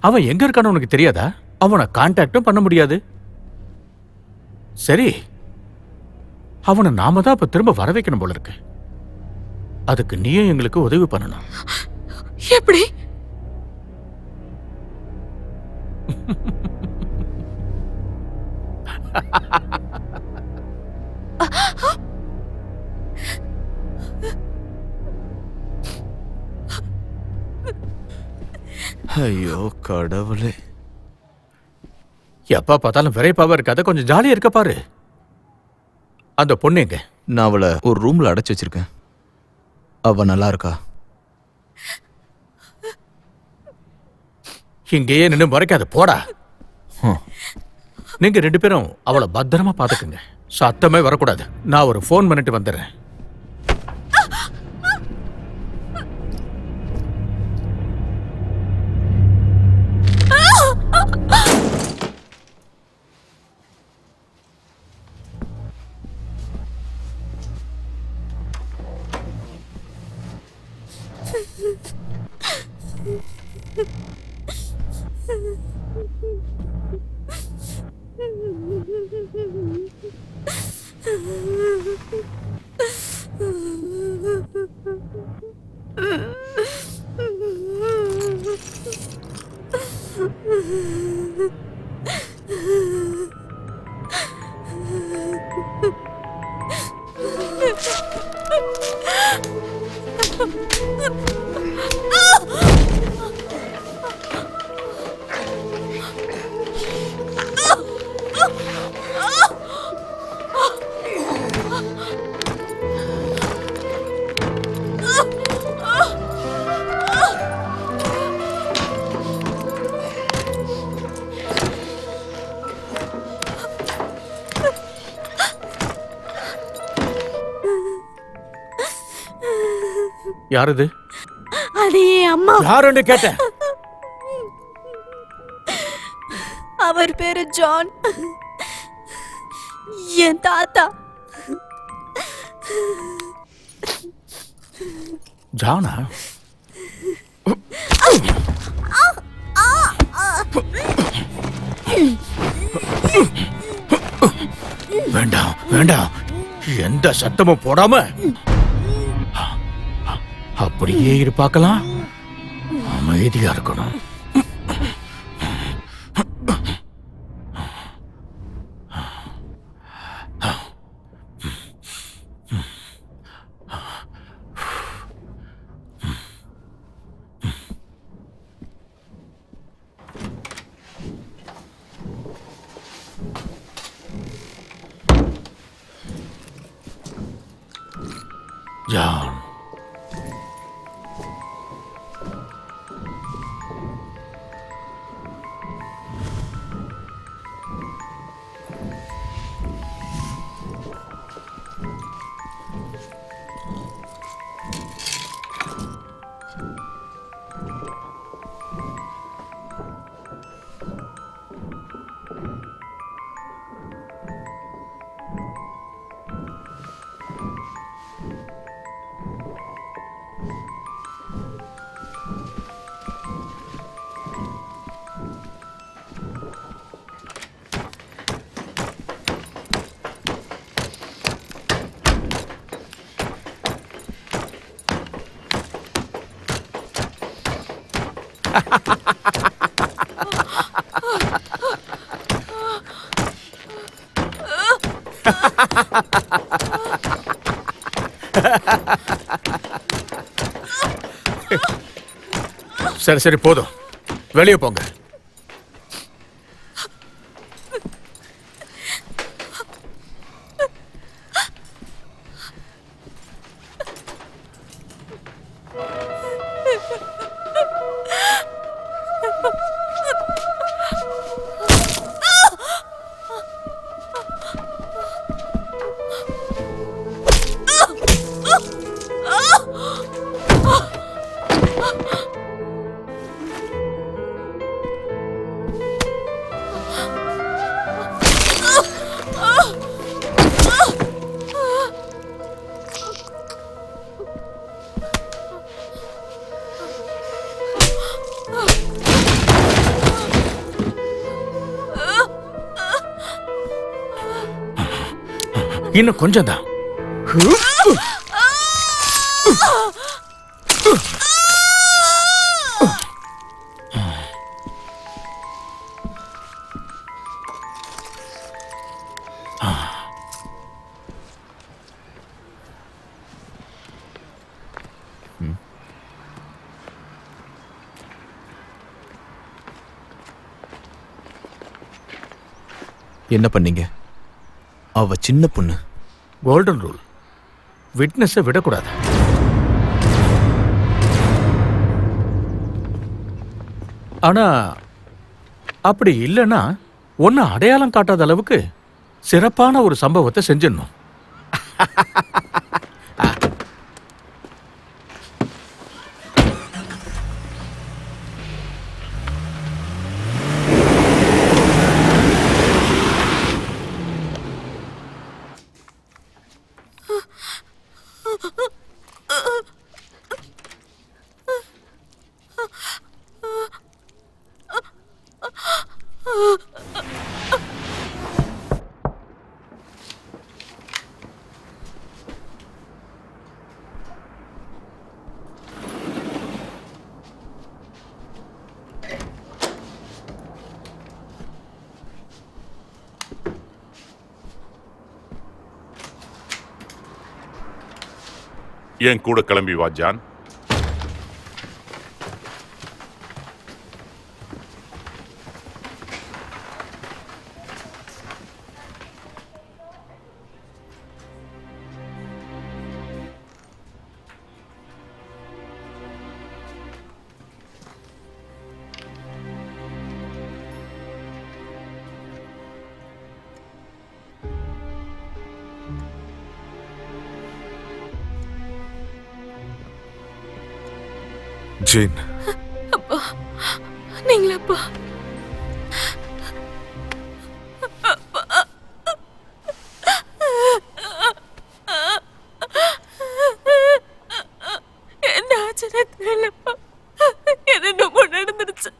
அவன் எங்க இருக்கான்னு உனக்கு தெரியாதா? அவனை கான்டாக்டும் பண்ண முடியாது. சரி, அவனை நாம தான் இப்ப திரும்ப வர வைக்கணும் போல இருக்கு. அதுக்கு நீயே எங்களுக்கு உதவி பண்ணணும். எப்படி? ஐயோ கடவுளே. எப்ப பார்த்தாலும் விரைப்பாவா இருக்காத, கொஞ்சம் ஜாலியா இருக்க பாரு. அந்த பொண்ணு எங்க? நான் அவளை ஒரு ரூம்ல அடைச்சு வச்சிருக்கேன். அவ நல்லா இருக்கா? இங்கேயே நின்று மறைக்காத, போடா. நீங்க 2 பேரும் அவளை பத்திரமா பாத்துக்குங்க. சத்தமே வரக்கூடாது. நான் ஒரு ஃபோன் பண்ணிட்டு வந்துடுறேன். யாரது? அது என் அம்மா. யாருன்னு கேட்டேன். அவர் பேரு ஜான். என் தாத்தா. ஜானா? வேண்டாம் வேண்டாம், எந்த சத்தமும் போடாம அப்படியே இருப்பாக்கலாம். அமைதியா இருக்கணும். ஜான், சரி சரி போதும், வெளியே போங்க. இன்னும் கொஞ்சம் தான். என்ன பண்ணீங்க? அவ சின்ன பொண்ணு. கோல்டன் ரூல், விட்னஸை விடக்கூடாது. ஆனா அப்படி இல்லைன்னா ஒன்னு அடையாளம் காட்டாத அளவுக்கு சிறப்பான ஒரு சம்பவத்தை செஞ்சிடணும். என் கூட கிளம்பி வா ஜான். ஜெயின், அப்பா நீங்களப்பா? என்ன ஆச்சுன்னு தெரியலப்பா. என்னமோ நடந்துருச்சு.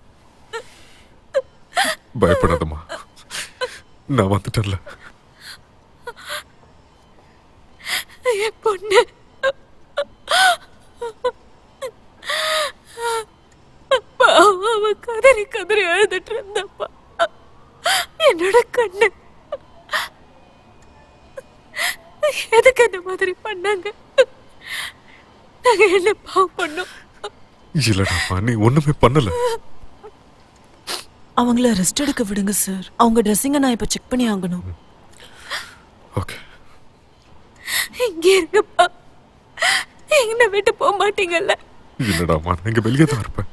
பயப்படாதம்மா, நான் வந்துட்டேன்ல. என் பொண்ணு அவ கதறி கதறி அழுதுட்டு இருந்தப்பா. என்னோட கண்ணு எதுக்கு இந்த மாதிரி பண்ணாங்க? நாங்க என்ன பாவம் பண்ணோம்? இல்லடாமா, நீ ஒண்ணுமே பண்ணல. அவங்கள ரெஸ்ட் எடுக்க விடுங்க சார். அவங்க ட்ரெஸ்ஸிங்க நான் இப்ப செக் பண்ணி ஆகணும். ஓகே, இங்கே இருங்கப்பா. என்ன விட்டு போக மாட்டீங்கல்ல? இல்லடாமா, நான் இங்க வெளியே தான் இருப்பேன்.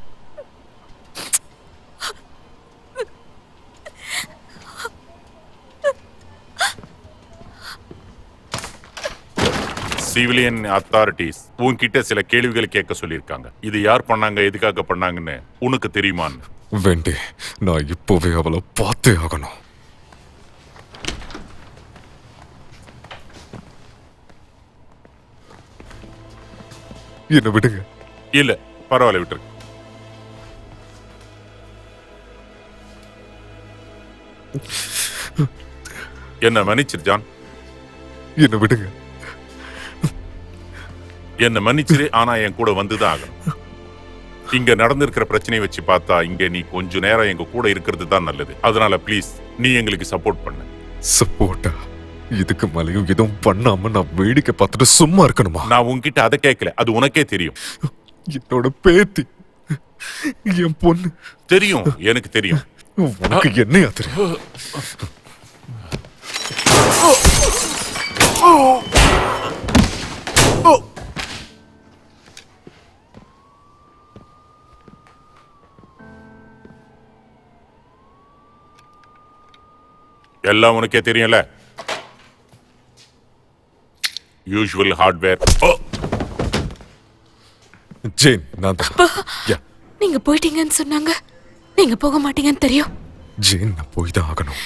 சிவிலியன் அத்தாரிட்டிஸ் உன்கிட்ட சில கேள்விகள் கேட்க சொல்லியிருக்காங்க. இது யார் பண்ணாங்க, எதுக்காக பண்ணாங்கன்னு உனக்கு தெரியுமான்னு. வேண்டே, நான் இப்போவே அவளை பார்த்தே ஆகணும். என்ன விடுங்க. இல்ல பரவாயில்ல, விட்டுரு. என்ன மன்னிச்சிரு ஜான், என்ன விடுங்க. என்ன மன்னிச்சிரு. ஆனா என் கூட வந்துதான் ஆகணும். இங்க நடந்திருக்கிற பிரச்சனையை வச்சு பார்த்தா இங்க நீ கொஞ்ச நேரம் எங்க கூட இருக்கிறது தான் நல்லது. அதனால ப்ளீஸ் நீ எங்களுக்கு சப்போர்ட் பண்ணு. சப்போர்ட்டா? இதுக்கு மேலையும் எதுவும் பண்ணாம நான் வேடிக்கை பார்த்துட்டு சும்மா இருக்கணுமா? நான் உன்கிட்ட அதை கேட்கல, அது உனக்கே தெரியும். என்னோட பேத்தி, என் பொண்ணு. தெரியும், எனக்கு தெரியும். உனக்கு என்னையா தெரியும்? எல்லாம் உனக்கே தெரியும்ல. Usual hardware. ஜெயின், நான் தான். யா. நீங்க போயிட்டீங்கன்னு சொன்னாங்க. நீங்க போக மாட்டீங்கன்னு தெரியும். ஜெயின், நான் போய் தான் ஆகணும்.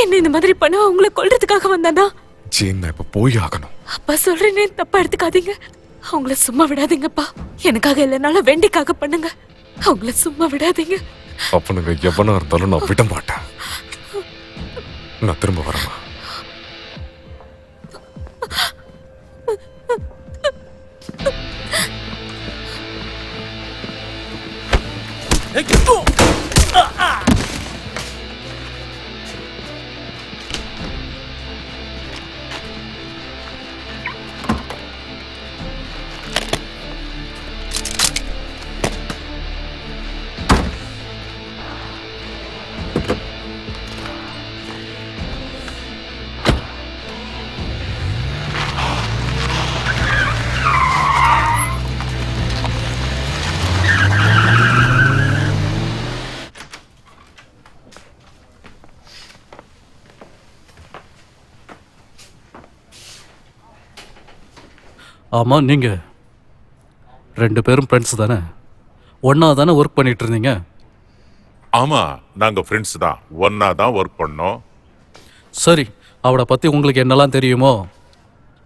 என்ன இந்த மாதிரி பண்ண உங்களை கொல்றதுக்காக வந்தானா? ஜெயின், நான் இப்ப போய் ஆகணும். அப்பா சொல்றேன்னு தப்பா எடுத்துக்காதீங்க. அவங்கள சும்மா விடாதீங்கப்பா. எனக்காக இல்லைனாலும் வேண்டிக்காக பண்ணுங்க. அவங்கள சும்மா விடாதீங்க. அவனுங்க எவனா இருந்தாலும் நான் விட மாட்டேன். நான் திரும்ப வரமா? ஆமா, நீங்க 2 பேரும் ஃப்ரெண்ட்ஸ் தானே? ஒண்ணா தானே ஒர்க் பண்ணிட்டு இருந்தீங்க? ஆமா, நாங்க ஃப்ரெண்ட்ஸ் தான், ஒன்னா தான் ஒர்க் பண்ணோம். சரி, அவளை பத்தி உங்களுக்கு என்னெல்லாம் தெரியுமோ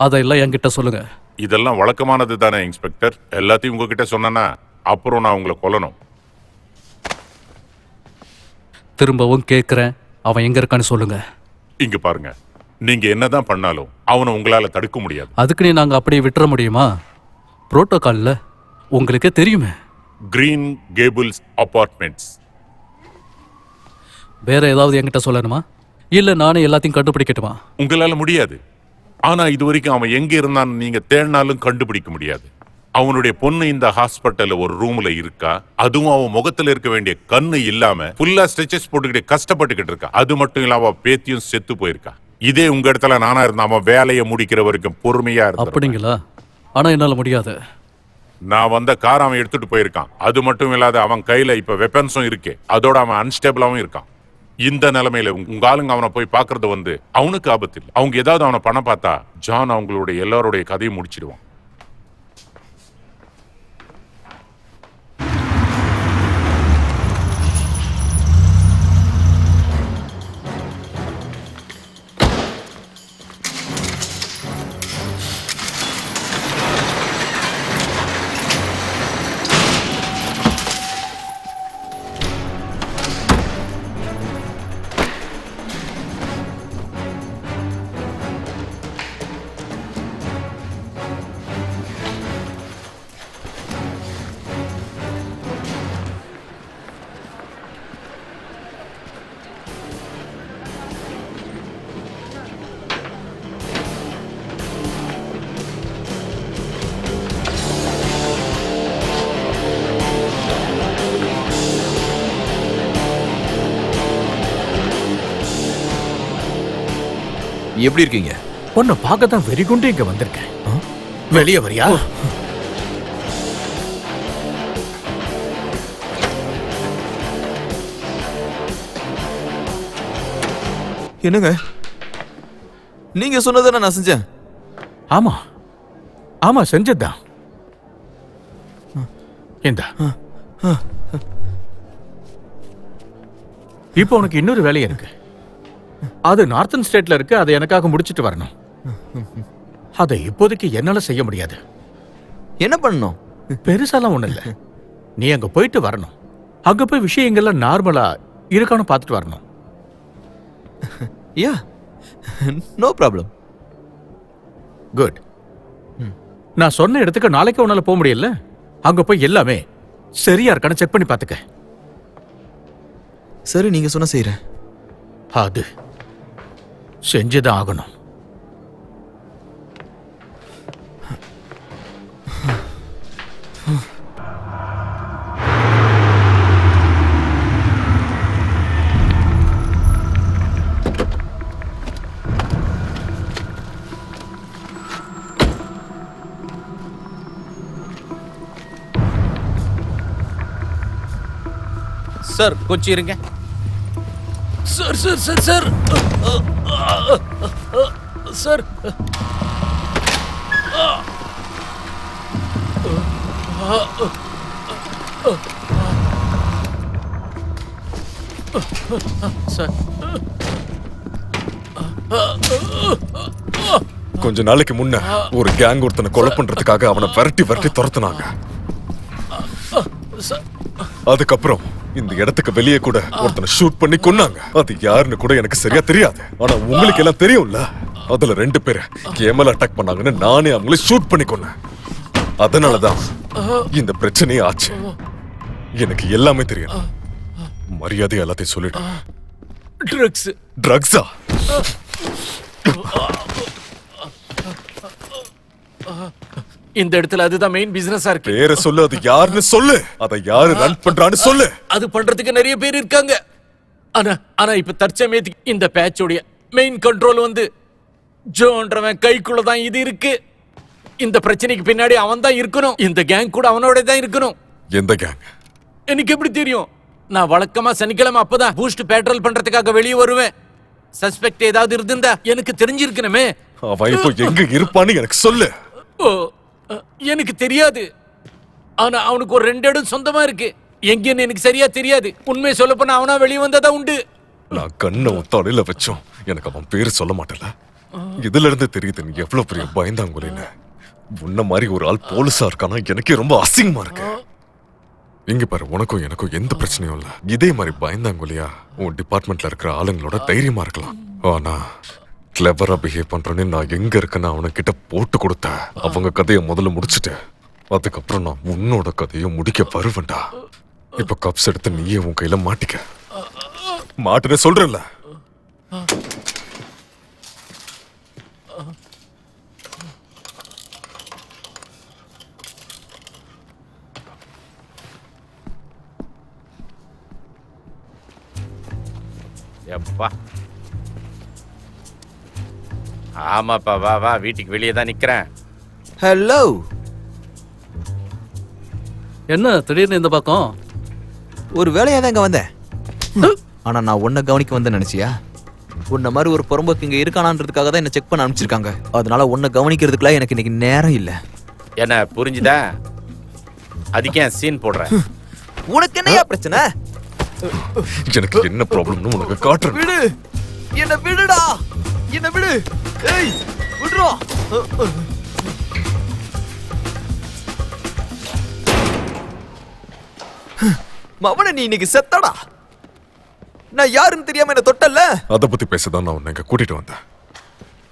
அதெல்லாம் என்கிட்ட சொல்லுங்க. இதெல்லாம் வழக்கமானது தானே இன்ஸ்பெக்டர்? எல்லாத்தையும் உங்ககிட்ட சொன்னா அப்புறம் நான் உங்களை கொல்லணும். திரும்பவும் கேட்குறேன், அவன் எங்க இருக்கான்னு சொல்லுங்க. இங்க பாருங்க, நீங்க என்னதான் பண்ணாலும் அவனை உங்களால தடுக்க முடியாது. அதுக்குன்னு நாங்க அப்படியே விட்டுற முடியுமா? புரோட்டோகால்ல உங்களுக்கே தெரியுமே. Green cables apartments. வேற ஏதாவது என்கிட்ட சொல்லணுமா? இல்ல நானே எல்லாத்தையும் கண்டுபிடிக்கட்டுமா? உங்களால முடியாது. ஆனா இது வரைக்கும் அவன் எங்க இருந்தான்னு நீங்க தேடினாலும் கண்டுபிடிக்க முடியாது. அவனுடைய பொண்ணு இந்த ஹாஸ்பிட்டல்ல ஒரு ரூம்ல இருக்கா. அதுவும் அவன் முகத்துல இருக்க வேண்டிய கண்ணு இல்லாம ஃபுல்லா ஸ்ட்ரெச்சஸ் போட்டுக்கிட்டு கஷ்டப்பட்டுக்கிட்டு இருக்கா. அது மட்டும் இல்லாம அவ பேத்தியும் செத்து போயிருக்கா. இதே உங்க இடத்துல நானா இருந்தா அவன் வேலையை முடிக்கிற வரைக்கும் பொறுமையா இருந்தா. அப்படிங்களா? ஆனா என்னால முடியாது. நான் வந்த கார் அவன் எடுத்துட்டு போயிருக்கான். அது மட்டும் இல்லாத அவன் கையில இப்ப வெப்பன்ஸும் இருக்கு. அதோட அவன் அன்ஸ்டேபிளாவும் இருக்கான். இந்த நிலைமையில உங்க ஆளுங்க அவனை போய் பாக்குறது அவனுக்கு ஆபத்து இல்லை. அவங்க ஏதாவது அவனை பண்ண பார்த்தா ஜான் அவங்களுடைய எல்லாருடைய கதையை முடிச்சிடுவான். எப்படி இருக்கீங்க? உன்னை பார்க்க தான் வெறி கொண்டு இங்க வந்திருக்கேன். வெளியே வரியா? என்னங்க நீங்க சொன்னதை நான் செஞ்சேன். ஆமா ஆமா, செஞ்சதுதான். இந்தா. இப்போ உனக்கு இன்னொரு வேலை இருக்கு. அது நார்த்தன் ஸ்டேட்ல இருக்கு. அதை எனக்காக முடிச்சிட்டு வரணும். அதை இப்போதைக்கு என்னால செய்ய முடியாது. என்ன பண்ணணும்? பெருசாலாம் ஒண்ணு இல்ல. நீ அங்க போயிட்டு வரணும். அங்க போய் விஷயங்கள்லாம் நார்மலா இருக்கான்னு பார்த்துட்டு வரணும். யா, நோ ப்ராப்ளம். குட். நான் சொன்ன இடத்துக்கு நாளைக்கு உன்னால போக முடியல. அங்க போய் எல்லாமே சரியா இருக்கான்னு செக் பண்ணி பார்த்துக்க. சரி, நீங்க சொன்ன செய்யறேன். அது செஞ்சுதான் ஆகணும். சார் கொஞ்சம் இருங்க. Sir sir sir sir sir sir, கொஞ்ச நாளைக்கு முன்ன ஒரு கேங் ஒருத்தனை கொலை பண்றதுக்காக அவனை விரட்டி விரட்டி துரத்துனாங்க. அதுக்கப்புறம் இந்த இடத்துக்கு வெளியே கூட ஒருத்தனை ஷூட் பண்ணி கொன்னாங்க. அது யாருன்னு கூட எனக்கு சரியா தெரியாது. ஆனா உங்களுக்கு எல்லாம் தெரியும்ல. அதுல 2 பேர் கேமல் அட்டாக் பண்ணாங்கன்னு நானே அவங்கள ஷூட் பண்ணி கொன்னேன். அதனாலதான் இந்த பிரச்சனையே ஆச்சு. எனக்கு எல்லாமே தெரியும். மரியாதை எல்லாத்தையும் சொல்லிட்டு. ட்ரக்ஸ். ட்ரக்ஸா? இந்த இடத்துல அதுதான் மெயின் பிசினஸா இருக்கு. பேரை சொல்லு. அது யாருன்னு சொல்லு. அதை யாரு ரன் பண்றான்னு சொல்லு. அது பண்றதுக்கு நிறைய பேர் இருக்காங்க. ஆனா ஆனா இப்ப தற்சமயத்துக்கு இந்த பேட்சோடைய மெயின் கண்ட்ரோல் ஜோன்றவன் கைக்குள்ளதான் இது இருக்கு. இந்த பிரச்சனைக்கு பின்னாடி அவன் தான் இருக்கணும். இந்த கேங் கூட அவனோட தான் இருக்கணும். எந்த கேங்? எனக்கு எப்படி தெரியும்? நான் வழக்கமா சனிக்கிழமை அப்பதான் பூஸ்ட் பெட்ரோல் பண்றதுக்காக வெளியே வருவேன். சஸ்பெக்ட் ஏதாவது இருந்தா எனக்கு தெரிஞ்சிருக்கணுமே. அவன் இப்போ எங்க இருப்பான்னு எனக்கு சொல்லு. எனக்கு தெரியாது. ஆனா அவனுக்கு ஒரு 2 இடம் சொந்தமா இருக்கு. எங்கன்னு எனக்கு சரியா தெரியாது. உண்மையை சொல்ல போனா அவனா வெளியே வந்ததா உண்டு. நான் கண்ணை உன் தலையில வச்சோம் எனக்கு அவன் பேரு சொல்ல மாட்டல. இதுல இருந்து தெரியுது நீ எவ்வளவு பெரிய பயந்தாங்குலின்னு. உன்ன மாதிரி ஒரு ஆள் போலீஸா இருக்கானா எனக்கே ரொம்ப அசிங்கமா இருக்கு. இங்க பாரு, உனக்கும் எனக்கும் எந்த பிரச்சனையும் இல்ல. இதே மாதிரி பயந்தாங்குலியா உன் டிபார்ட்மெண்ட்ல இருக்கிற ஆளுங்களோட தைரியமா இருக்கலாம். ஆனா கிளவரா பிஹேவ் பண்றேன்னு நான் எங்க இருக்கேன்னு அவனுக்கிட்ட போட்டு கொடுத்த அவங்க கதையை முதல்ல முடிச்சுட்டு அதுக்கப்புறம் நான் உன்னோட கதையை முடிக்க வருவேன்டா. இப்ப கப்ஸ் எடுத்து நீயே உன் கையில மாட்டிக்க. மாட்டுன்னு சொல்றேன்ல. எப்பா ஆமாப்பா, வா வா, வீட்டுக்கு வெளியே தான் நிக்கிறேன். ஹலோ. என்ன திடீர்னு இந்த பக்கம்? ஒரு வேலையா தான் இங்க வந்தேன். ஆனா நான் உன்னை கவனிக்க வந்தேன் நினைச்சியா? உன்ன மாதிரி ஒரு புறம்போக்கு இங்க இருக்கானான்றதுக்காக தான் என்ன செக் பண்ண அனுப்பிச்சிருக்காங்க. அதனால உன்னை கவனிக்கிறதுக்குலாம் எனக்கு இன்னைக்கு நேரம் இல்ல. என்ன புரிஞ்சுதா? அதுக்கே சீன் போடுறேன். உனக்கு என்னையா பிரச்சனை? எனக்கு என்ன ப்ராப்ளம்னு உனக்கு காட்டுறேன். விடு, என்ன விடுடா, என்ன விடு. ஏய் விடுறா. மவன நீ இன்னைக்கு செத்தடா. நான் யாருன்னு தெரியாம என்ன தொட்டல்ல. அதை பத்தி பேசதான் நான் உன்னை இங்க கூட்டிட்டு வந்தேன்.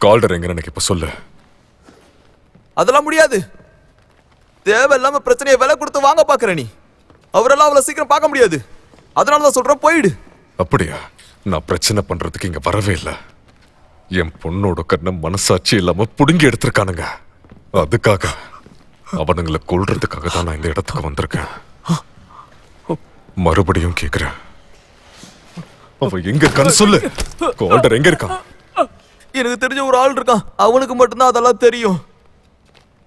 கால்டர் எங்கன்னு எனக்கு இப்ப சொல்லு. அதெல்லாம் முடியாது. தேவையில்லாம பிரச்சனையை விலை கொடுத்து வாங்க பாக்குற நீ. அவரெல்லாம் அவ்வளவு சீக்கிரம் பார்க்க முடியாது. அதனாலதான் சொல்றேன், போயிடு. அப்படியா? நான் பிரச்சனை பண்றதுக்கு இங்க வரவே இல்லை. என் பொண்ணோட கண்ணை மனசாட்சி இல்லாம புடுங்கி எடுத்திருக்கானுங்க. அதுக்காக அவனுங்களை கொல்றதுக்காக தான் நான் இந்த இடத்துக்கு வந்திருக்கேன். மறுபடியும் கேக்குறேன், அவன் எங்க இருக்கான்னு சொல்லு. கால்டர் எங்க இருக்கான்? எனக்கு தெரிஞ்ச ஒரு ஆள் இருக்கான். அவனுக்கு மட்டும்தான் அதெல்லாம் தெரியும்.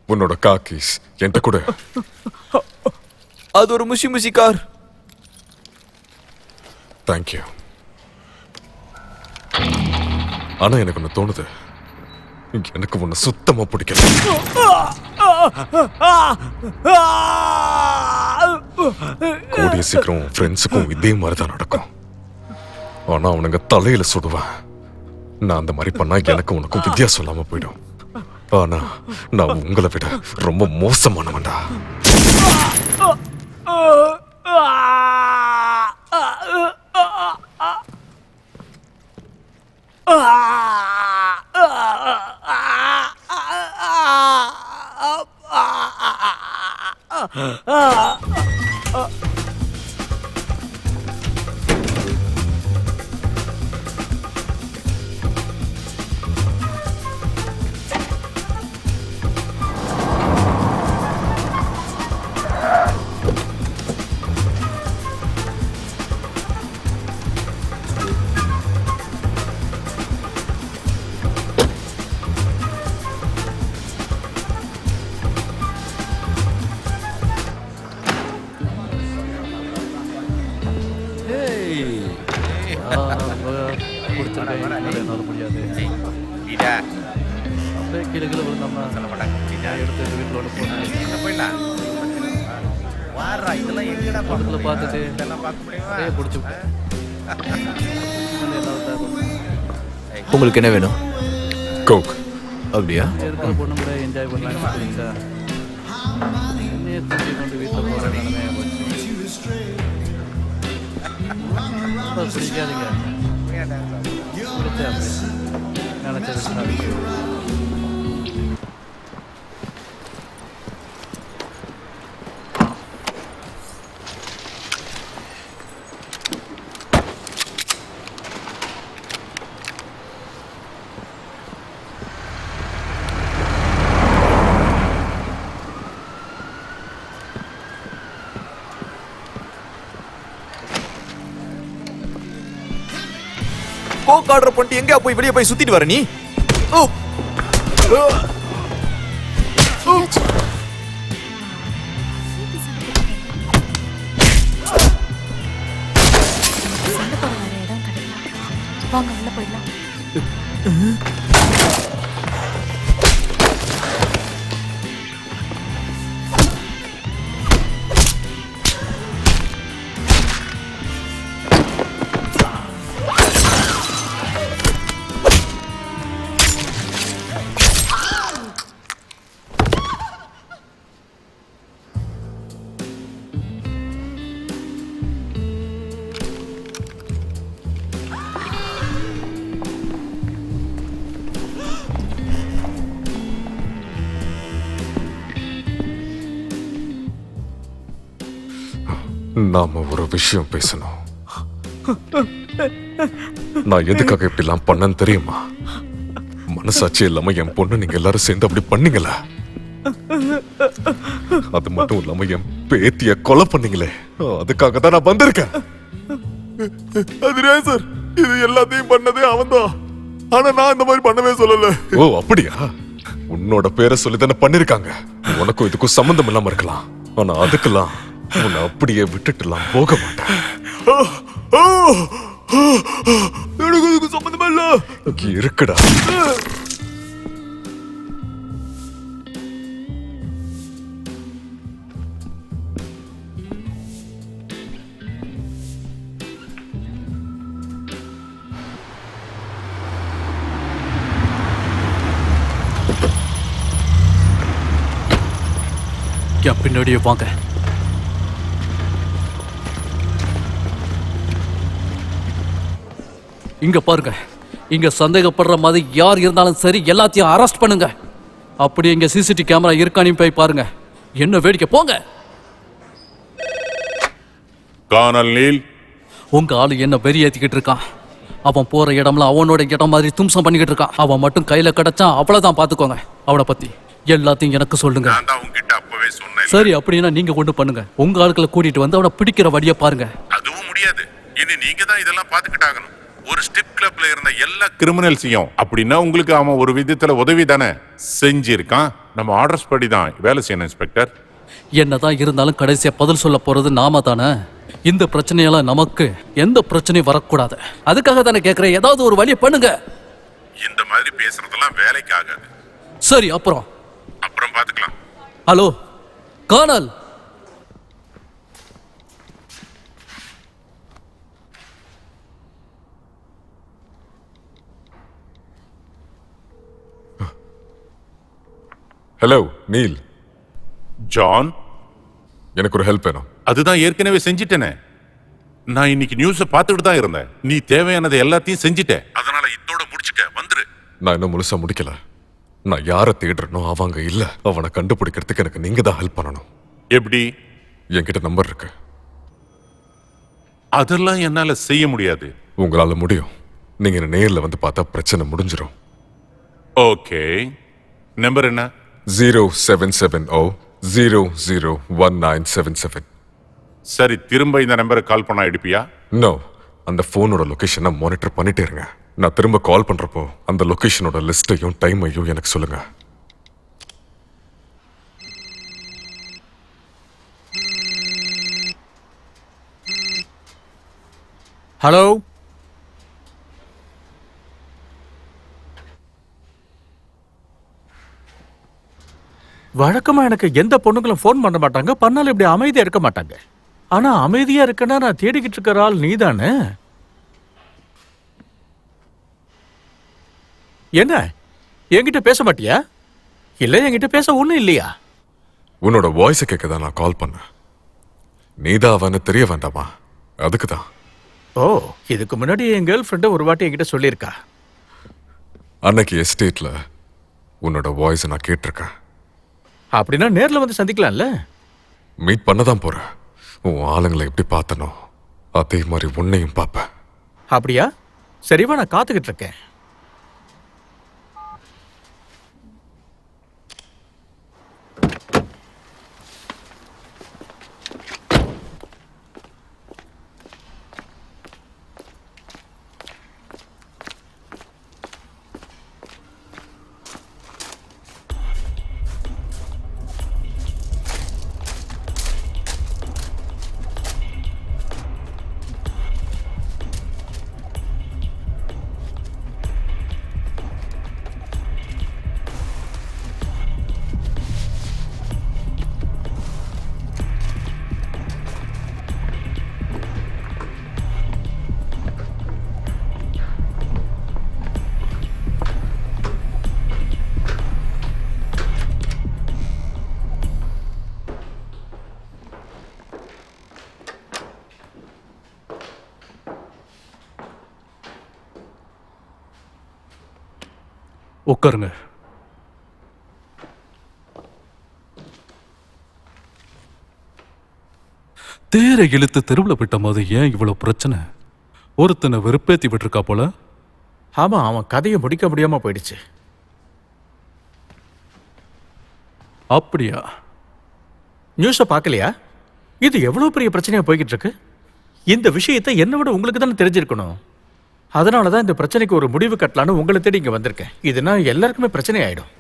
உன்னோட காக்கீஸ் என்கிட்ட கூட. அது ஒரு முஷி முஷி கார். தேங்க்யூ. ஆனா எனக்கு ஒண்ணு தோணுது, எனக்கு உன்னை சுத்தமா பிடிக்கல. கூடிய சீக்கிரம் ஃப்ரெண்ட்ஸுக்கும் இதே மாதிரி தான் நடக்கும். ஆனா அவனுங்க தலையில சுடுவேன். நான் அந்த மாதிரி பண்ணா எனக்கு உனக்கும் வித்தியாசம் இல்லாம போயிடும். ஆனா நான் உங்களை விட ரொம்ப மோசமானவன்டா. அப்படியே கீழே கீழே விழுந்தோம்னா சொல்ல மாட்டாங்க. எடுத்து வீட்டிலோட போயிடலாம். படத்துல பார்த்துட்டு அப்படியே பிடிச்சி விட்டேன். உங்களுக்கு என்ன வேணும்? கோக். அப்படியா? இருக்கிற பொண்ணு கூட என்ஜாய் பண்ணலாம்னு சொல்லிச்சா என்னையே தூக்கி கொண்டு வீட்டில் போகிற நிலைமையா போச்சு. பிடிக்காதீங்க. பிடிச்சா நினச்சது. கோக் ஆர்டர் பண்ணிட்டு எங்கயா போய் வெளியே போய் சுத்திட்டு வர நீ? வாங்க உள்ள போயிடலாம். நாம ஒரு விஷயம் பேசணும். நான் எதுக்காக இப்படிலாம் பண்ணேன்னு தெரியுமா? மனசாட்சி இல்லாம என் பொண்ணு நீங்க எல்லாரும் சேர்ந்து அப்படி பண்ணீங்களா? அது மட்டும் இல்லாம என் பேத்திய கொலை பண்ணீங்களே, அதுக்காக தான் நான் வந்திருக்கேன். அதுரே சார், இது எல்லாத்தையும் பண்ணதே அவன்தான். ஆனா நான் இந்த மாதிரி பண்ணவே சொல்லல. ஓ அப்படியா? உன்னோட பேரை சொல்லி தானே பண்ணிருக்காங்க. உனக்கும் இதுக்கும் சம்பந்தம் இல்லாம இருக்கலாம், ஆனா அதுக்கெல்லாம் உன்னை அப்படியே விட்டுட்டுலாம் போக மாட்டேன். எனக்கு இதுக்கு சம்பந்தமா இல்ல. இருக்குடா. என் பின்னாடியே வாங்க. இங்க பாருங்க, இங்க சந்தேகப்படுற மாதிரி யார் இருந்தாலும் சரி எல்லாத்தையும் அரெஸ்ட் பண்ணுங்க. அப்படி இங்க சிசிடிவி கேமரா இருக்கானு போய் பாருங்க. என்ன வேடிக்கை, போங்க. கானல் நீல், உங்க ஆளு என்ன வெறியேத்திக்கிட்டு இருக்கான். அவன் போற இடம்லாம் அவனோட இடம் மாதிரி தும்சம் பண்ணிக்கிட்டு இருக்கான். அவன் மட்டும் கையில கிடைச்சான் அவ்வளவுதான், பாத்துக்கோங்க. அவனை பத்தி எல்லாத்தையும் எனக்கு சொல்லுங்க. நான் தான் உன்கிட்ட அப்பவே சொன்னேன். சரி, அப்படின்னா நீங்க கொண்டு பண்ணுங்க. உங்க ஆட்களை கூட்டிட்டு வந்து அவனை பிடிக்கிற வழியை பாருங்க. அதுவும் முடியாது. இனி நீங்க தான் இதெல்லாம் பாத்துக்கிட்டாகணும். ஒரு ஸ்டிப் கிளப்ல இருந்த எல்லா கிரிமினல்ஸையும், அப்படின்னா உங்களுக்கு அவன் ஒரு விதத்துல உதவி தானே செஞ்சிருக்கான். நம்ம ஆர்டர்ஸ் படி தான் வேலை செய்யணும் இன்ஸ்பெக்டர். என்னதான் இருந்தாலும் கடைசியா பதில் சொல்ல போறது நாம தானே. இந்த பிரச்சனையால நமக்கு எந்த பிரச்சனையும் வரக்கூடாது. அதுக்காக தானே கேட்கிறேன், ஏதாவது ஒரு வழியை பண்ணுங்க. இந்த மாதிரி பேசுறதெல்லாம் வேலைக்கு ஆகாது. சரி, அப்புறம் பாத்துக்கலாம். ஹலோ கானல், ஹலோ நீல். ஜான், எனக்கு ஒரு ஹெல்ப் வேணும். அதுதான் ஏற்கனவே செஞ்சிட்டேனே. நான் இன்னைக்கு நியூஸை பார்த்துட்டு தான் இருந்தேன். நீ தேவையானதை எல்லாத்தையும் செஞ்சிட்ட. அதனால இதோட முடிச்சுக்க, வந்துரு. நான் இன்னும் முழுசா முடிக்கல. நான் யாரை தேடுறனோ அவங்க இல்ல. அவனை கண்டுபிடிக்கிறதுக்கு எனக்கு நீங்க தான் ஹெல்ப் பண்ணணும். எப்படி? என்கிட்ட நம்பர் இருக்கு. அதெல்லாம் என்னால செய்ய முடியாது. உங்களால முடியும். நீங்க என்ன நேர்ல வந்து பார்த்தா பிரச்சனை முடிஞ்சிடும். ஓகே, நம்பர் என்ன? 0770001977. சரி, திரும்ப இந்த நம்பரை கால் பண்ணா எடுப்பியா? நோ, அந்த போனோட லொகேஷனை மானிட்டர் பண்ணிட்டே இருங்க. நான் திரும்ப கால் பண்றப்போ அந்த லொகேஷனோட லிஸ்டையும் டைமையும் எனக்கு சொல்லுங்க. ஹலோ, வழக்கமா எனக்கு எந்த பொண்ணுங்களும் ஃபோன் பண்ண மாட்டாங்க, பண்ணாலும் இப்படி அமைதியா இருக்க மாட்டாங்க. ஆனா அமைதியா இருக்கனா நான் தேடிக்கிட்டு இருக்கிற ஆள் நீதானே. என்ன, என்கிட்ட பேச மாட்டியா? இல்ல என்கிட்ட பேச ஒண்ணும் இல்லையா? உன்னோட வாய்ஸை கேட்க தான் நான் கால் பண்ணேன். நீதான் அவன்னு தெரிய வேண்டாமா? அதுக்கு தான். ஓ, இதுக்கு முன்னாடி என் கேர்ள் ஃப்ரெண்டு ஒரு வாட்டி என்கிட்ட சொல்லியிருக்கா. அன்னைக்கு எஸ்டேட்ல உன்னோட வாய்ஸை நான் கேட்டிருக்கேன். அப்படின்னா நேர்ல வந்து சந்திக்கலாம்ல? மீட் பண்ண தான் போறேன். உன் ஆளுங்களை எப்படி பார்த்தனோ அதே மாதிரி உன்னையும் பார்ப்பேன். அப்படியா? சரிவா, நான் காத்துக்கிட்டு இருக்கேன். உட்காருங்க. தேரை இழுத்து தெருவில் விட்ட போது ஏன் இவ்வளவு பிரச்சனை? ஒருத்தனை வெறுப்பேத்தி விட்டுருக்கா போல. ஆமா, அவன் கதையை முடிக்க முடியாம போயிடுச்சு. அப்படியா? நியூஸை பார்க்கலையா? இது எவ்வளவு பெரிய பிரச்சனையா போய்கிட்டு இருக்கு. இந்த விஷயத்தை என்னை விட உங்களுக்கு தானே தெரிஞ்சிருக்கணும். அதனால தான் இந்த பிரச்சனைக்கு ஒரு முடிவு கட்டலான்னு உங்களை தேடி இங்க வந்திருக்கேன். இதுனா எல்லாருக்குமே பிரச்சனை ஆயிடும்.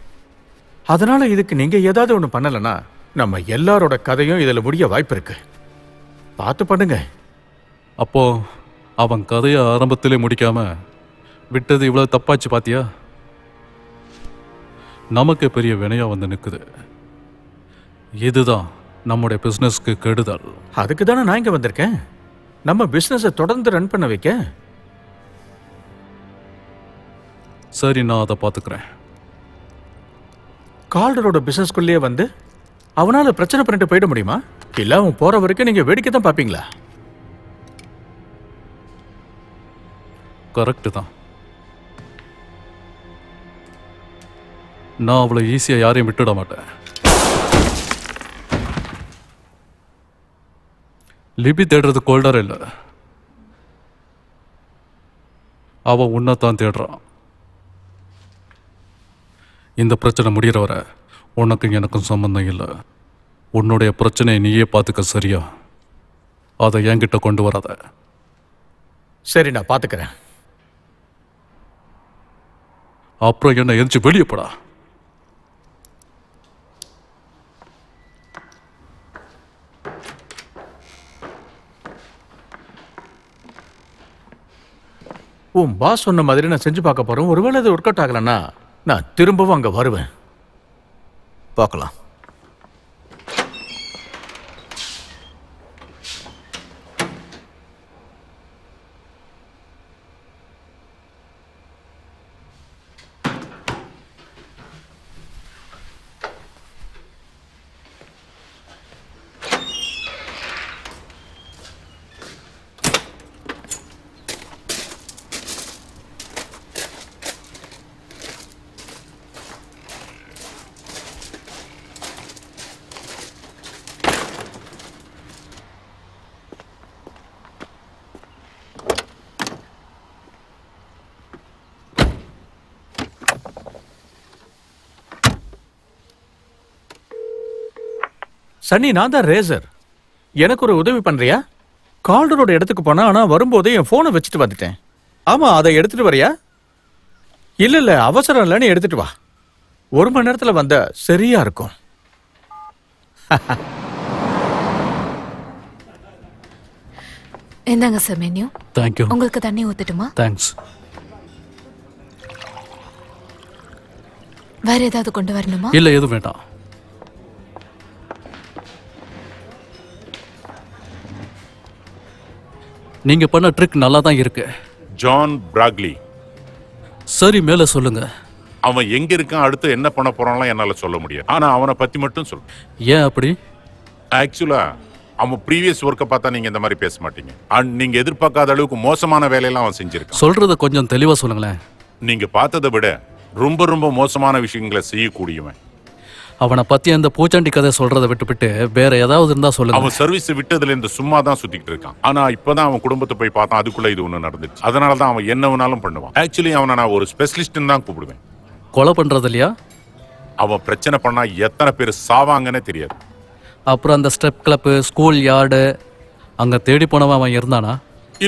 அதனால இதுக்கு நீங்க ஏதாவது ஒன்று பண்ணலைன்னா நம்ம எல்லாரோட கதையும் இதுல முடிய வாய்ப்பு இருக்கு. பார்த்து பண்ணுங்க. அப்போ அவன் கதையை ஆரம்பத்திலே முடிக்காம விட்டது இவ்வளவு தப்பாச்சு பாத்தியா? நமக்கு பெரிய வினையா வந்து நிக்குது. இதுதான் நம்முடைய பிசினஸ்க்கு கெடுதல். அதுக்கு தானே நான் இங்க வந்திருக்கேன். நம்ம பிசினஸை தொடர்ந்து ரன் பண்ண வைக்க. சரி, நான் அதை பார்த்துக்கிறேன். கால்டரோட பிசினஸ்குள்ளேயே வந்து அவனால பிரச்சனை பண்ணிட்டு போயிட முடியுமா? இல்ல அவன் போற வரைக்கும் நீங்க வேடிக்கை தான் பாப்பீங்களா? கரெக்டு தான். நான் அவ்வளோ ஈஸியா யாரையும் விட்டுட மாட்டேன். லிபி தேடுறது கோல்டர் இல்லை, அவ உன்னைத்தான் தேடுறான். இந்த பிரச்சனை முடிகிற வரை உனக்கும் எனக்கும் சம்பந்தம் இல்லை. உன்னுடைய பிரச்சனையை நீயே பார்த்துக்க, சரியா? அதை என்கிட்ட கொண்டு வராத. சரி, நான் பாத்துக்கிறேன். அப்புறம் என்ன எரிச்சு வெளியே போடா. உன் பாஸ் சொன்ன மாதிரி நான் செஞ்சு பார்க்க போறேன். ஒருவேளை அது ஒர்க் அவுட் ஆகலன்னா நான் திரும்பவும் அங்க வருவேன். பார்க்கலாம். சன்னி, நான் தான் ரேசர். எனக்கு ஒரு உதவி பண்றியா? கால்டரோட இடத்துக்கு போனா, ஆனா வரும்போதே என் போனை வச்சுட்டு வந்துட்டேன். ஆமா, அதை எடுத்துட்டு வரியா? இல்ல அவசரம் இல்லைன்னு எடுத்துட்டு வா. 1 மணி நேரத்துல வந்த சரியா இருக்கும். என்னங்க சார் மெனு? தேங்க்யூ. உங்களுக்கு தண்ணி ஊத்தட்டுமா? தேங்க்ஸ். வேற ஏதாவது கொண்டு வரணுமா? இல்லை, எதுவும் வேண்டாம். நீங்க பண்ண ட்ரிக் நல்லா தான் இருக்கு. John Broglie. சரி, மேல சொல்லுங்க. அவன் எங்க இருக்கான், அடுத்து என்ன பண்ண போறான்லாம் என்னால சொல்ல முடியாது. ஆனா அவனை பத்தி மட்டும் சொல்லு. ஏன் அப்படி? ஆக்சுவலா அவன் ப்ரீவியஸ் ஒர்க்கை பார்த்தா நீங்க இந்த மாதிரி பேச மாட்டீங்க. அண்ட் நீங்க எதிர்பார்க்காத அளவுக்கு மோசமான வேலையெல்லாம் அவன் செஞ்சிருக்கான். சொல்றத கொஞ்சம் தெளிவா சொல்லுங்களேன். நீங்க பார்த்ததை விட ரொம்ப ரொம்ப மோசமான விஷயங்களை செய்யக்கூடியவன். அவனை பத்தி அந்த பூச்சாண்டி கதை சொல்றதை விட்டுவிட்டு வேற ஏதாவது இருந்தா சொல்லுங்க. அவன் சர்வீஸ் விட்டதுல இருந்து சும்மா தான் சுத்திக்கிட்டு இருக்கான். ஆனா இப்பதான் அவன் குடும்பத்தை போய் பார்த்தான், அதுக்குள்ள இது ஒண்ணு நடந்துச்சு. அதனால தான் அவன் என்ன வேணாலும் பண்ணுவான். ஆக்சுவலி அவனை நான் ஒரு ஸ்பெஷலிஸ்ட்னு தான் கூப்பிடுவேன். கொலை பண்றது இல்லையா? அவன் பிரச்சனை பண்ணா எத்தனை பேர் சாவாங்கன்னே தெரியாது. அப்புறம் அந்த ஸ்டெப் கிளப், ஸ்கூல் யார்டு, அங்க தேடி போனவன் அவன் இருந்தானா?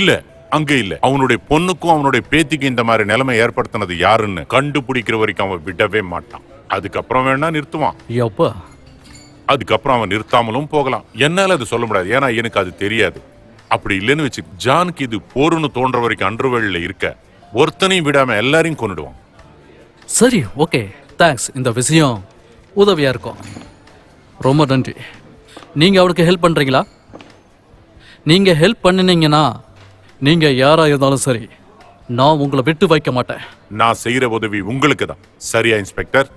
இல்ல, அங்க இல்ல. அவனுடைய பொண்ணுக்கும் அவனுடைய பேத்திக்கும் இந்த மாதிரி நிலைமை ஏற்படுத்தினது யாருன்னு கண்டுபிடிக்கிற வரைக்கும் அவன் விடவே மாட்டான். அதுக்கப்புறம் வேணா நிறுத்துவான். எப்பா? அதுக்கப்புறம் அவன் நிறுத்தாமலும் போகலாம். என்னால அது சொல்ல முடியாது, ஏன்னா எனக்கு அது தெரியாது. அப்படி இல்லைன்னு வச்சு ஜானுக்கு இது போருன்னு தோன்ற வரைக்கும் அண்டர்வேல்ட்ல இருக்க ஒருத்தனையும் விடாம எல்லாரையும் கொன்னுடுவான். சரி, ஓகே, தேங்க்ஸ். இந்த விஷயம் உதவியா இருக்கும். ரொம்ப நன்றி. நீங்க அவருக்கு ஹெல்ப் பண்றீங்களா? நீங்க ஹெல்ப் பண்ணினீங்கன்னா நீங்க யாரா இருந்தாலும் சரி, நான் உங்களை விட்டு வைக்க மாட்டேன். நான் செய்யற உதவி உங்களுக்கு தான். சரியா இன்ஸ்பெக்டர்?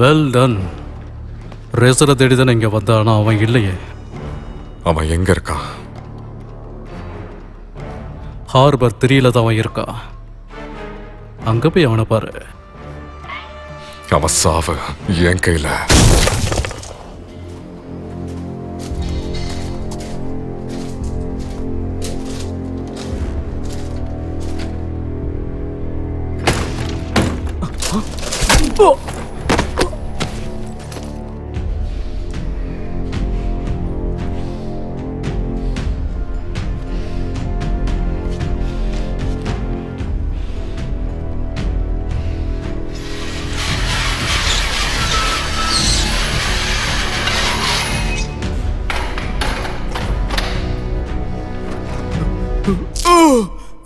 Well done. ரேசரை தேடி தானே இங்கே வந்தா, ஆனால் அவன் இல்லையே. அவன் எங்க இருக்கான்? ஹார்பர் 3ல தான் அவன் இருக்கான். அங்கே போய் அவனை பாரு. அவன் சாவு என் கையில.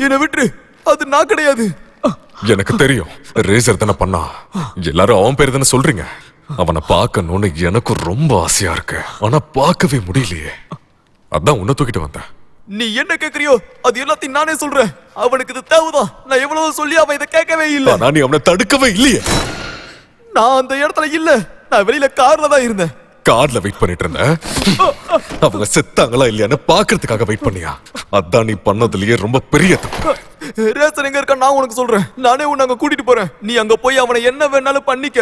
என்னை விட்டுரு, அது நான் கிடையாது. எனக்கு தெரியும், ரேசர் தானே பண்ணா. எல்லாரும் அவன் பேர் தானே சொல்றீங்க. அவனை பார்க்கணும்னு எனக்கு ரொம்ப ஆசையா இருக்கு, ஆனா பார்க்கவே முடியலையே. அதான் உன்னை தூக்கிட்டு வந்தேன். நீ என்ன கேக்குறியோ அது எல்லாத்தையும் நானே சொல்றேன். அவனுக்கு இது தேவைதான். நான் எவ்வளவு சொல்லி அவன் இதை கேட்கவே இல்லை. ஆனா நீ அவனை தடுக்கவே இல்லையே. நான் அந்த இடத்துல இல்ல, நான் வெளியில கார்ல தான் இருந்தேன். கார்ல வெயிட் பண்ணிட்டு இருந்த. அவங்க செத்தாங்களா இல்லையான்னு பாக்குறதுக்காக வெயிட் பண்ணியா? அதான் நீ பண்ணதுலயே ரொம்ப பெரிய தப்பு. ரேசர் எங்க இருக்கா நான் உனக்கு சொல்றேன். நானே உன்னை அங்க கூட்டிட்டு போறேன். நீ அங்க போய் அவனை என்ன வேணாலும் பண்ணிக்க.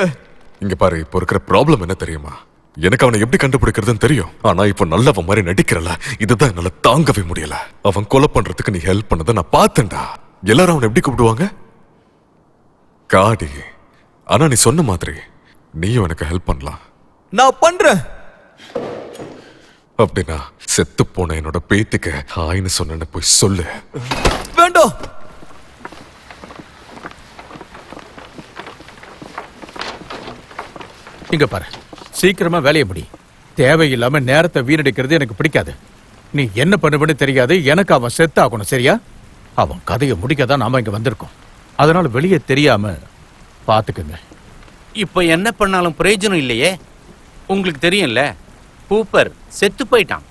இங்க பாரு, இப்போ இருக்கிற ப்ராப்ளம் என்ன தெரியுமா? எனக்கு அவனை எப்படி கண்டுபிடிக்கிறதுன்னு தெரியும், ஆனா இப்போ நல்லவன் மாதிரி நடிக்கிறல, இதுதான் என்னால தாங்கவே முடியல. அவன் கொலை பண்றதுக்கு நீ ஹெல்ப் பண்ணதை நான் பார்த்தேன்டா. எல்லாரும் அவனை எப்படி கூப்பிடுவாங்க? காடி. ஆனா நீ சொன்ன மாதிரி நீயும் எனக்கு ஹெல்ப் பண்ணலாம். நான் பண்றேன். அப்படின்னா செத்து போன என்னோட பேத்திக்கு ஹாய்னு சொன்னு போய் சொல்லு. வேண்டாம். இங்க பாரு, சீக்கிரமா வேலையை முடி. தேவையில்லாம நேரத்தை வீணடிக்கிறது எனக்கு பிடிக்காது. நீ என்ன பண்ணுவேன்னு தெரியாது. எனக்கு அவன் செத்தாகணும், சரியா? அவன் கதையை முடிக்க தான் நாம இங்க வந்திருக்கோம். அதனால வெளியே தெரியாம பாத்துக்குங்க. இப்போ என்ன பண்ணாலும் பிரயோஜனம் இல்லையே. உங்களுக்கு தெரியும்ல, கூப்பர் செத்து போயிட்டான்.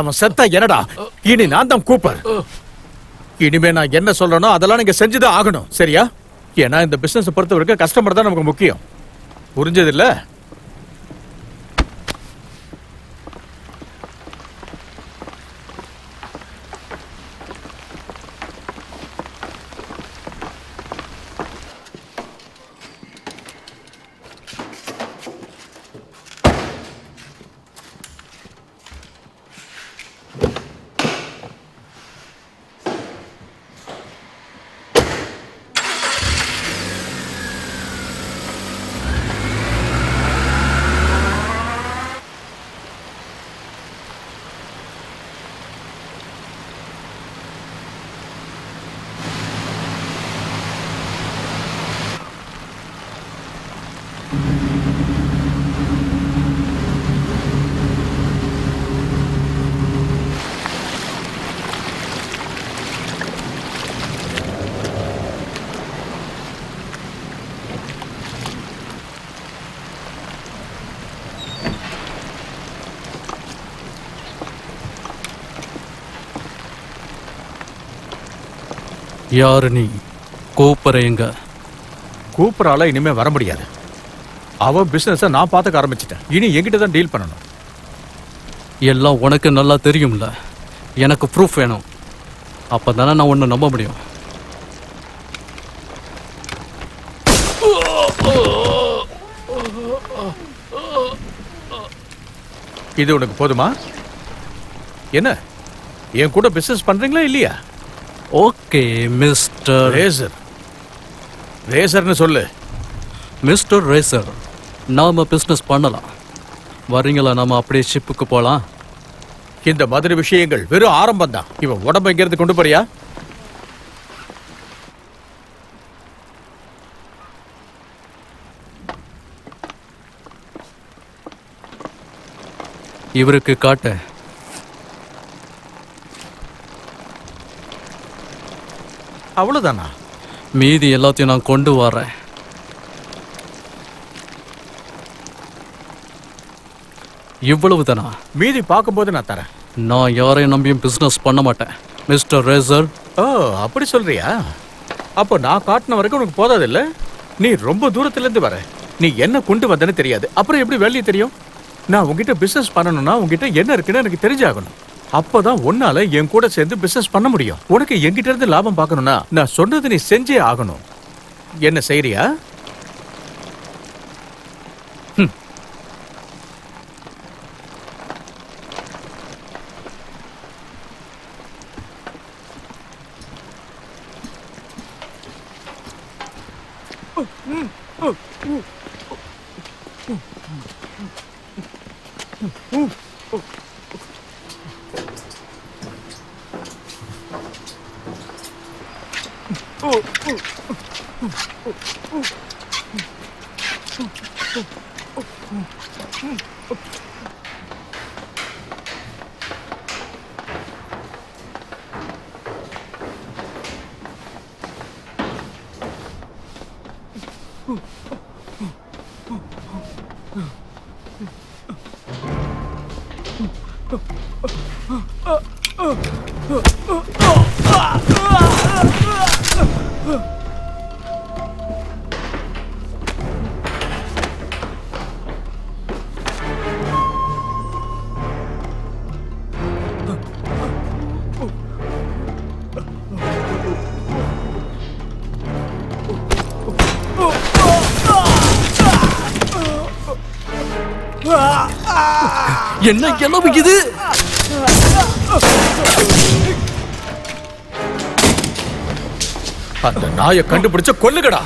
அவன் செத்தா என்னடா? இனி நான் தான் கூப்பர். இனிமே நான் என்ன சொல்றேனோ அதெல்லாம் நீங்க செஞ்சுதான் ஆகணும், சரியா? ஏன்னா இந்த பிசினஸ் பொறுத்த வரைக்கும் கஸ்டமர் தான் நமக்கு முக்கியம். புரிஞ்சது இல்ல? யாரு நீ? கூப்பிட்ற எங்க? கூப்பிட்றால இனிமே வர முடியாது. அவ பிசினஸ நான் பார்த்துக்க ஆரம்பிச்சிட்டேன். இனி என்கிட்ட தான் டீல் பண்ணணும். எல்லாம் உனக்கு நல்லா தெரியும்ல. எனக்கு ப்ரூஃப் வேணும். அப்பதானே நான் உன்னை நம்ப முடியும். இது உனக்கு போதுமா? என்ன என் கூட பிசினஸ் பண்றீங்களா இல்லையா? Okay mister racer. ரேசர்னு சொல்லு. மிஸ்டர் ரேசர், நாம பிசினஸ் பண்ணலாம். வரீங்களா? நாம அப்படியே ஷிப்புக்கு போலாம். இந்த மாதிரி விஷயங்கள் வெறும் ஆரம்பம் தான். இவன் உடம்பு எங்கிறது கொண்டு போறியா? இவருக்கு காட்ட. அவ்வளவுதானா? மீதி எல்லாத்தையும் நான் கொண்டு வரேன். இவ்வளவு தானா? மீதி பார்க்கும்போது நான் தரேன். நான் யாரையும் நம்பியும் பிசினஸ் பண்ண மாட்டேன் மிஸ்டர் ரேசர். ஓ, அப்படி சொல்றியா? அப்போ நான் காட்டின வரைக்கும் உனக்கு போதாது இல்ல? நீ ரொம்ப தூரத்துல இருந்து வர. நீ என்ன கொண்டு வந்தேன்னு தெரியாது. அப்புறம் எப்படி வேலையை தெரியும்? நான் உங்ககிட்ட பிசினஸ் பண்ணணும்னா உங்ககிட்ட என்ன இருக்குன்னு எனக்கு தெரிஞ்சாகணும். அப்பதான் உன்னால என் கூட சேர்ந்து பிசினஸ் பண்ண முடியும். உனக்கு என்கிட்ட இருந்து லாபம் பார்க்கணும்னா நான் சொன்னது நீ செஞ்சே ஆகணும். என்ன செய்யறியா? என்ன கிளம்பு இது? அந்த நாயை கண்டுபிடிச்ச கொல்லுகடா.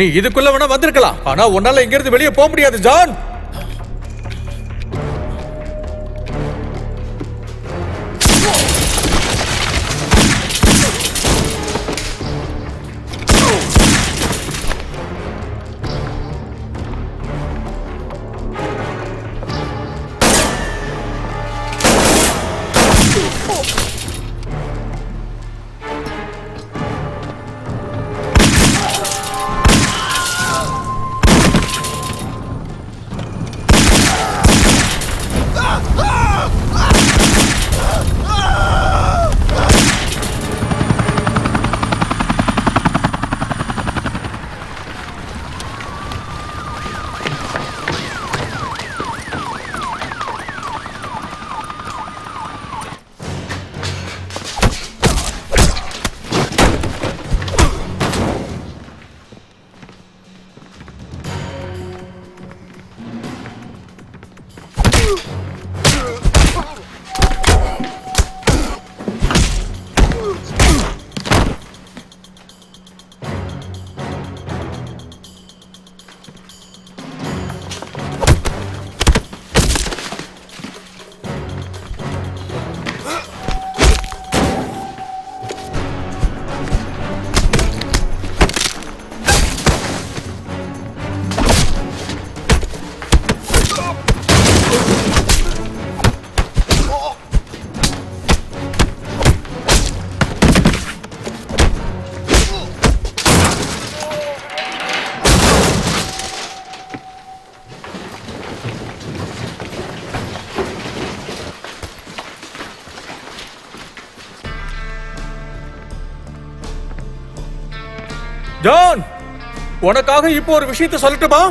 நீ இதுக்குள்ள வேணா வந்திருக்கலாம். ஆனா உன்னால இங்க இருந்து வெளியே போக முடியாது ஜான். ஜான், உனக்காக இப்போ ஒரு விஷயத்தை சொல்லட்டுமா?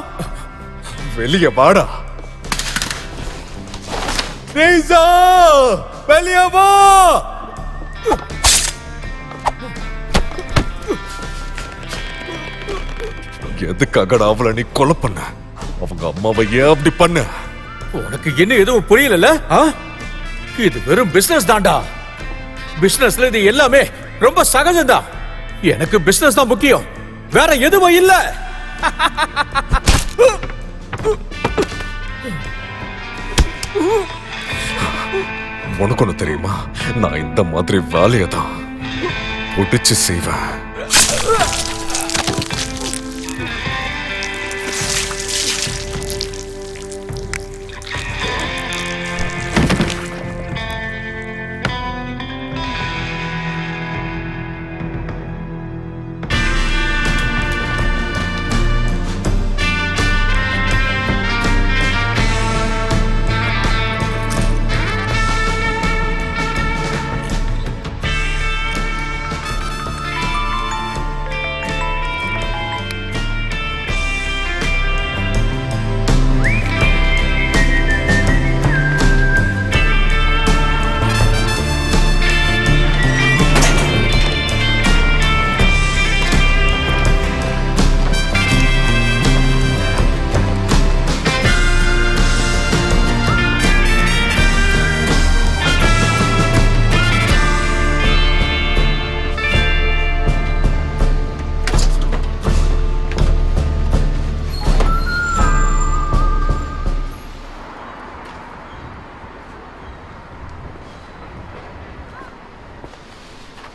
வெளியே வாடா. வெளியே வா. எதுக்காகடா அவளை நீ கொலை பண்ண? அவங்க அம்மாவை ஏன் அப்படி பண்ண? உனக்கு என்ன எதுவும் புரியல? இது வெறும் பிசினஸ் தான்டா. பிசினஸ்ல இது எல்லாமே ரொம்ப சகஜம்தான். எனக்கு பிசினஸ் தான் முக்கியம், வேற எதுவும் இல்ல. உனக்கு ஒண்ணு தெரியுமா? நான் இந்த மாதிரி வேலையை தான் பிடிச்சு செய்வேன்.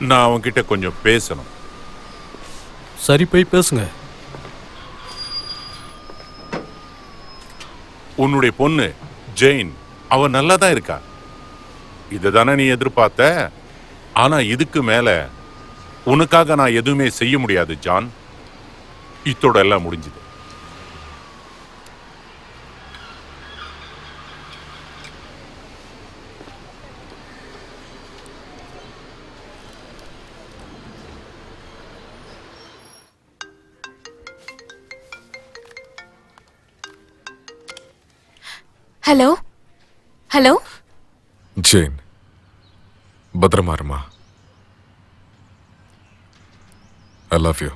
நான் அவன்கிட்ட கொஞ்சம் பேசணும். சரி, போய் பேசுங்க. உன்னுடைய பொண்ணு ஜெயின், அவ நல்லா தான் இருக்கா. இதுதானே நீ எதிர்பார்த்த? ஆனா இதுக்கு மேல உனக்காக நான் எதுவுமே செய்ய முடியாது ஜான். இத்தோட எல்லாம் முடிஞ்சது. ஹலோ ஹலோ ஜெயின், பத்திரமா இருமா. I love you.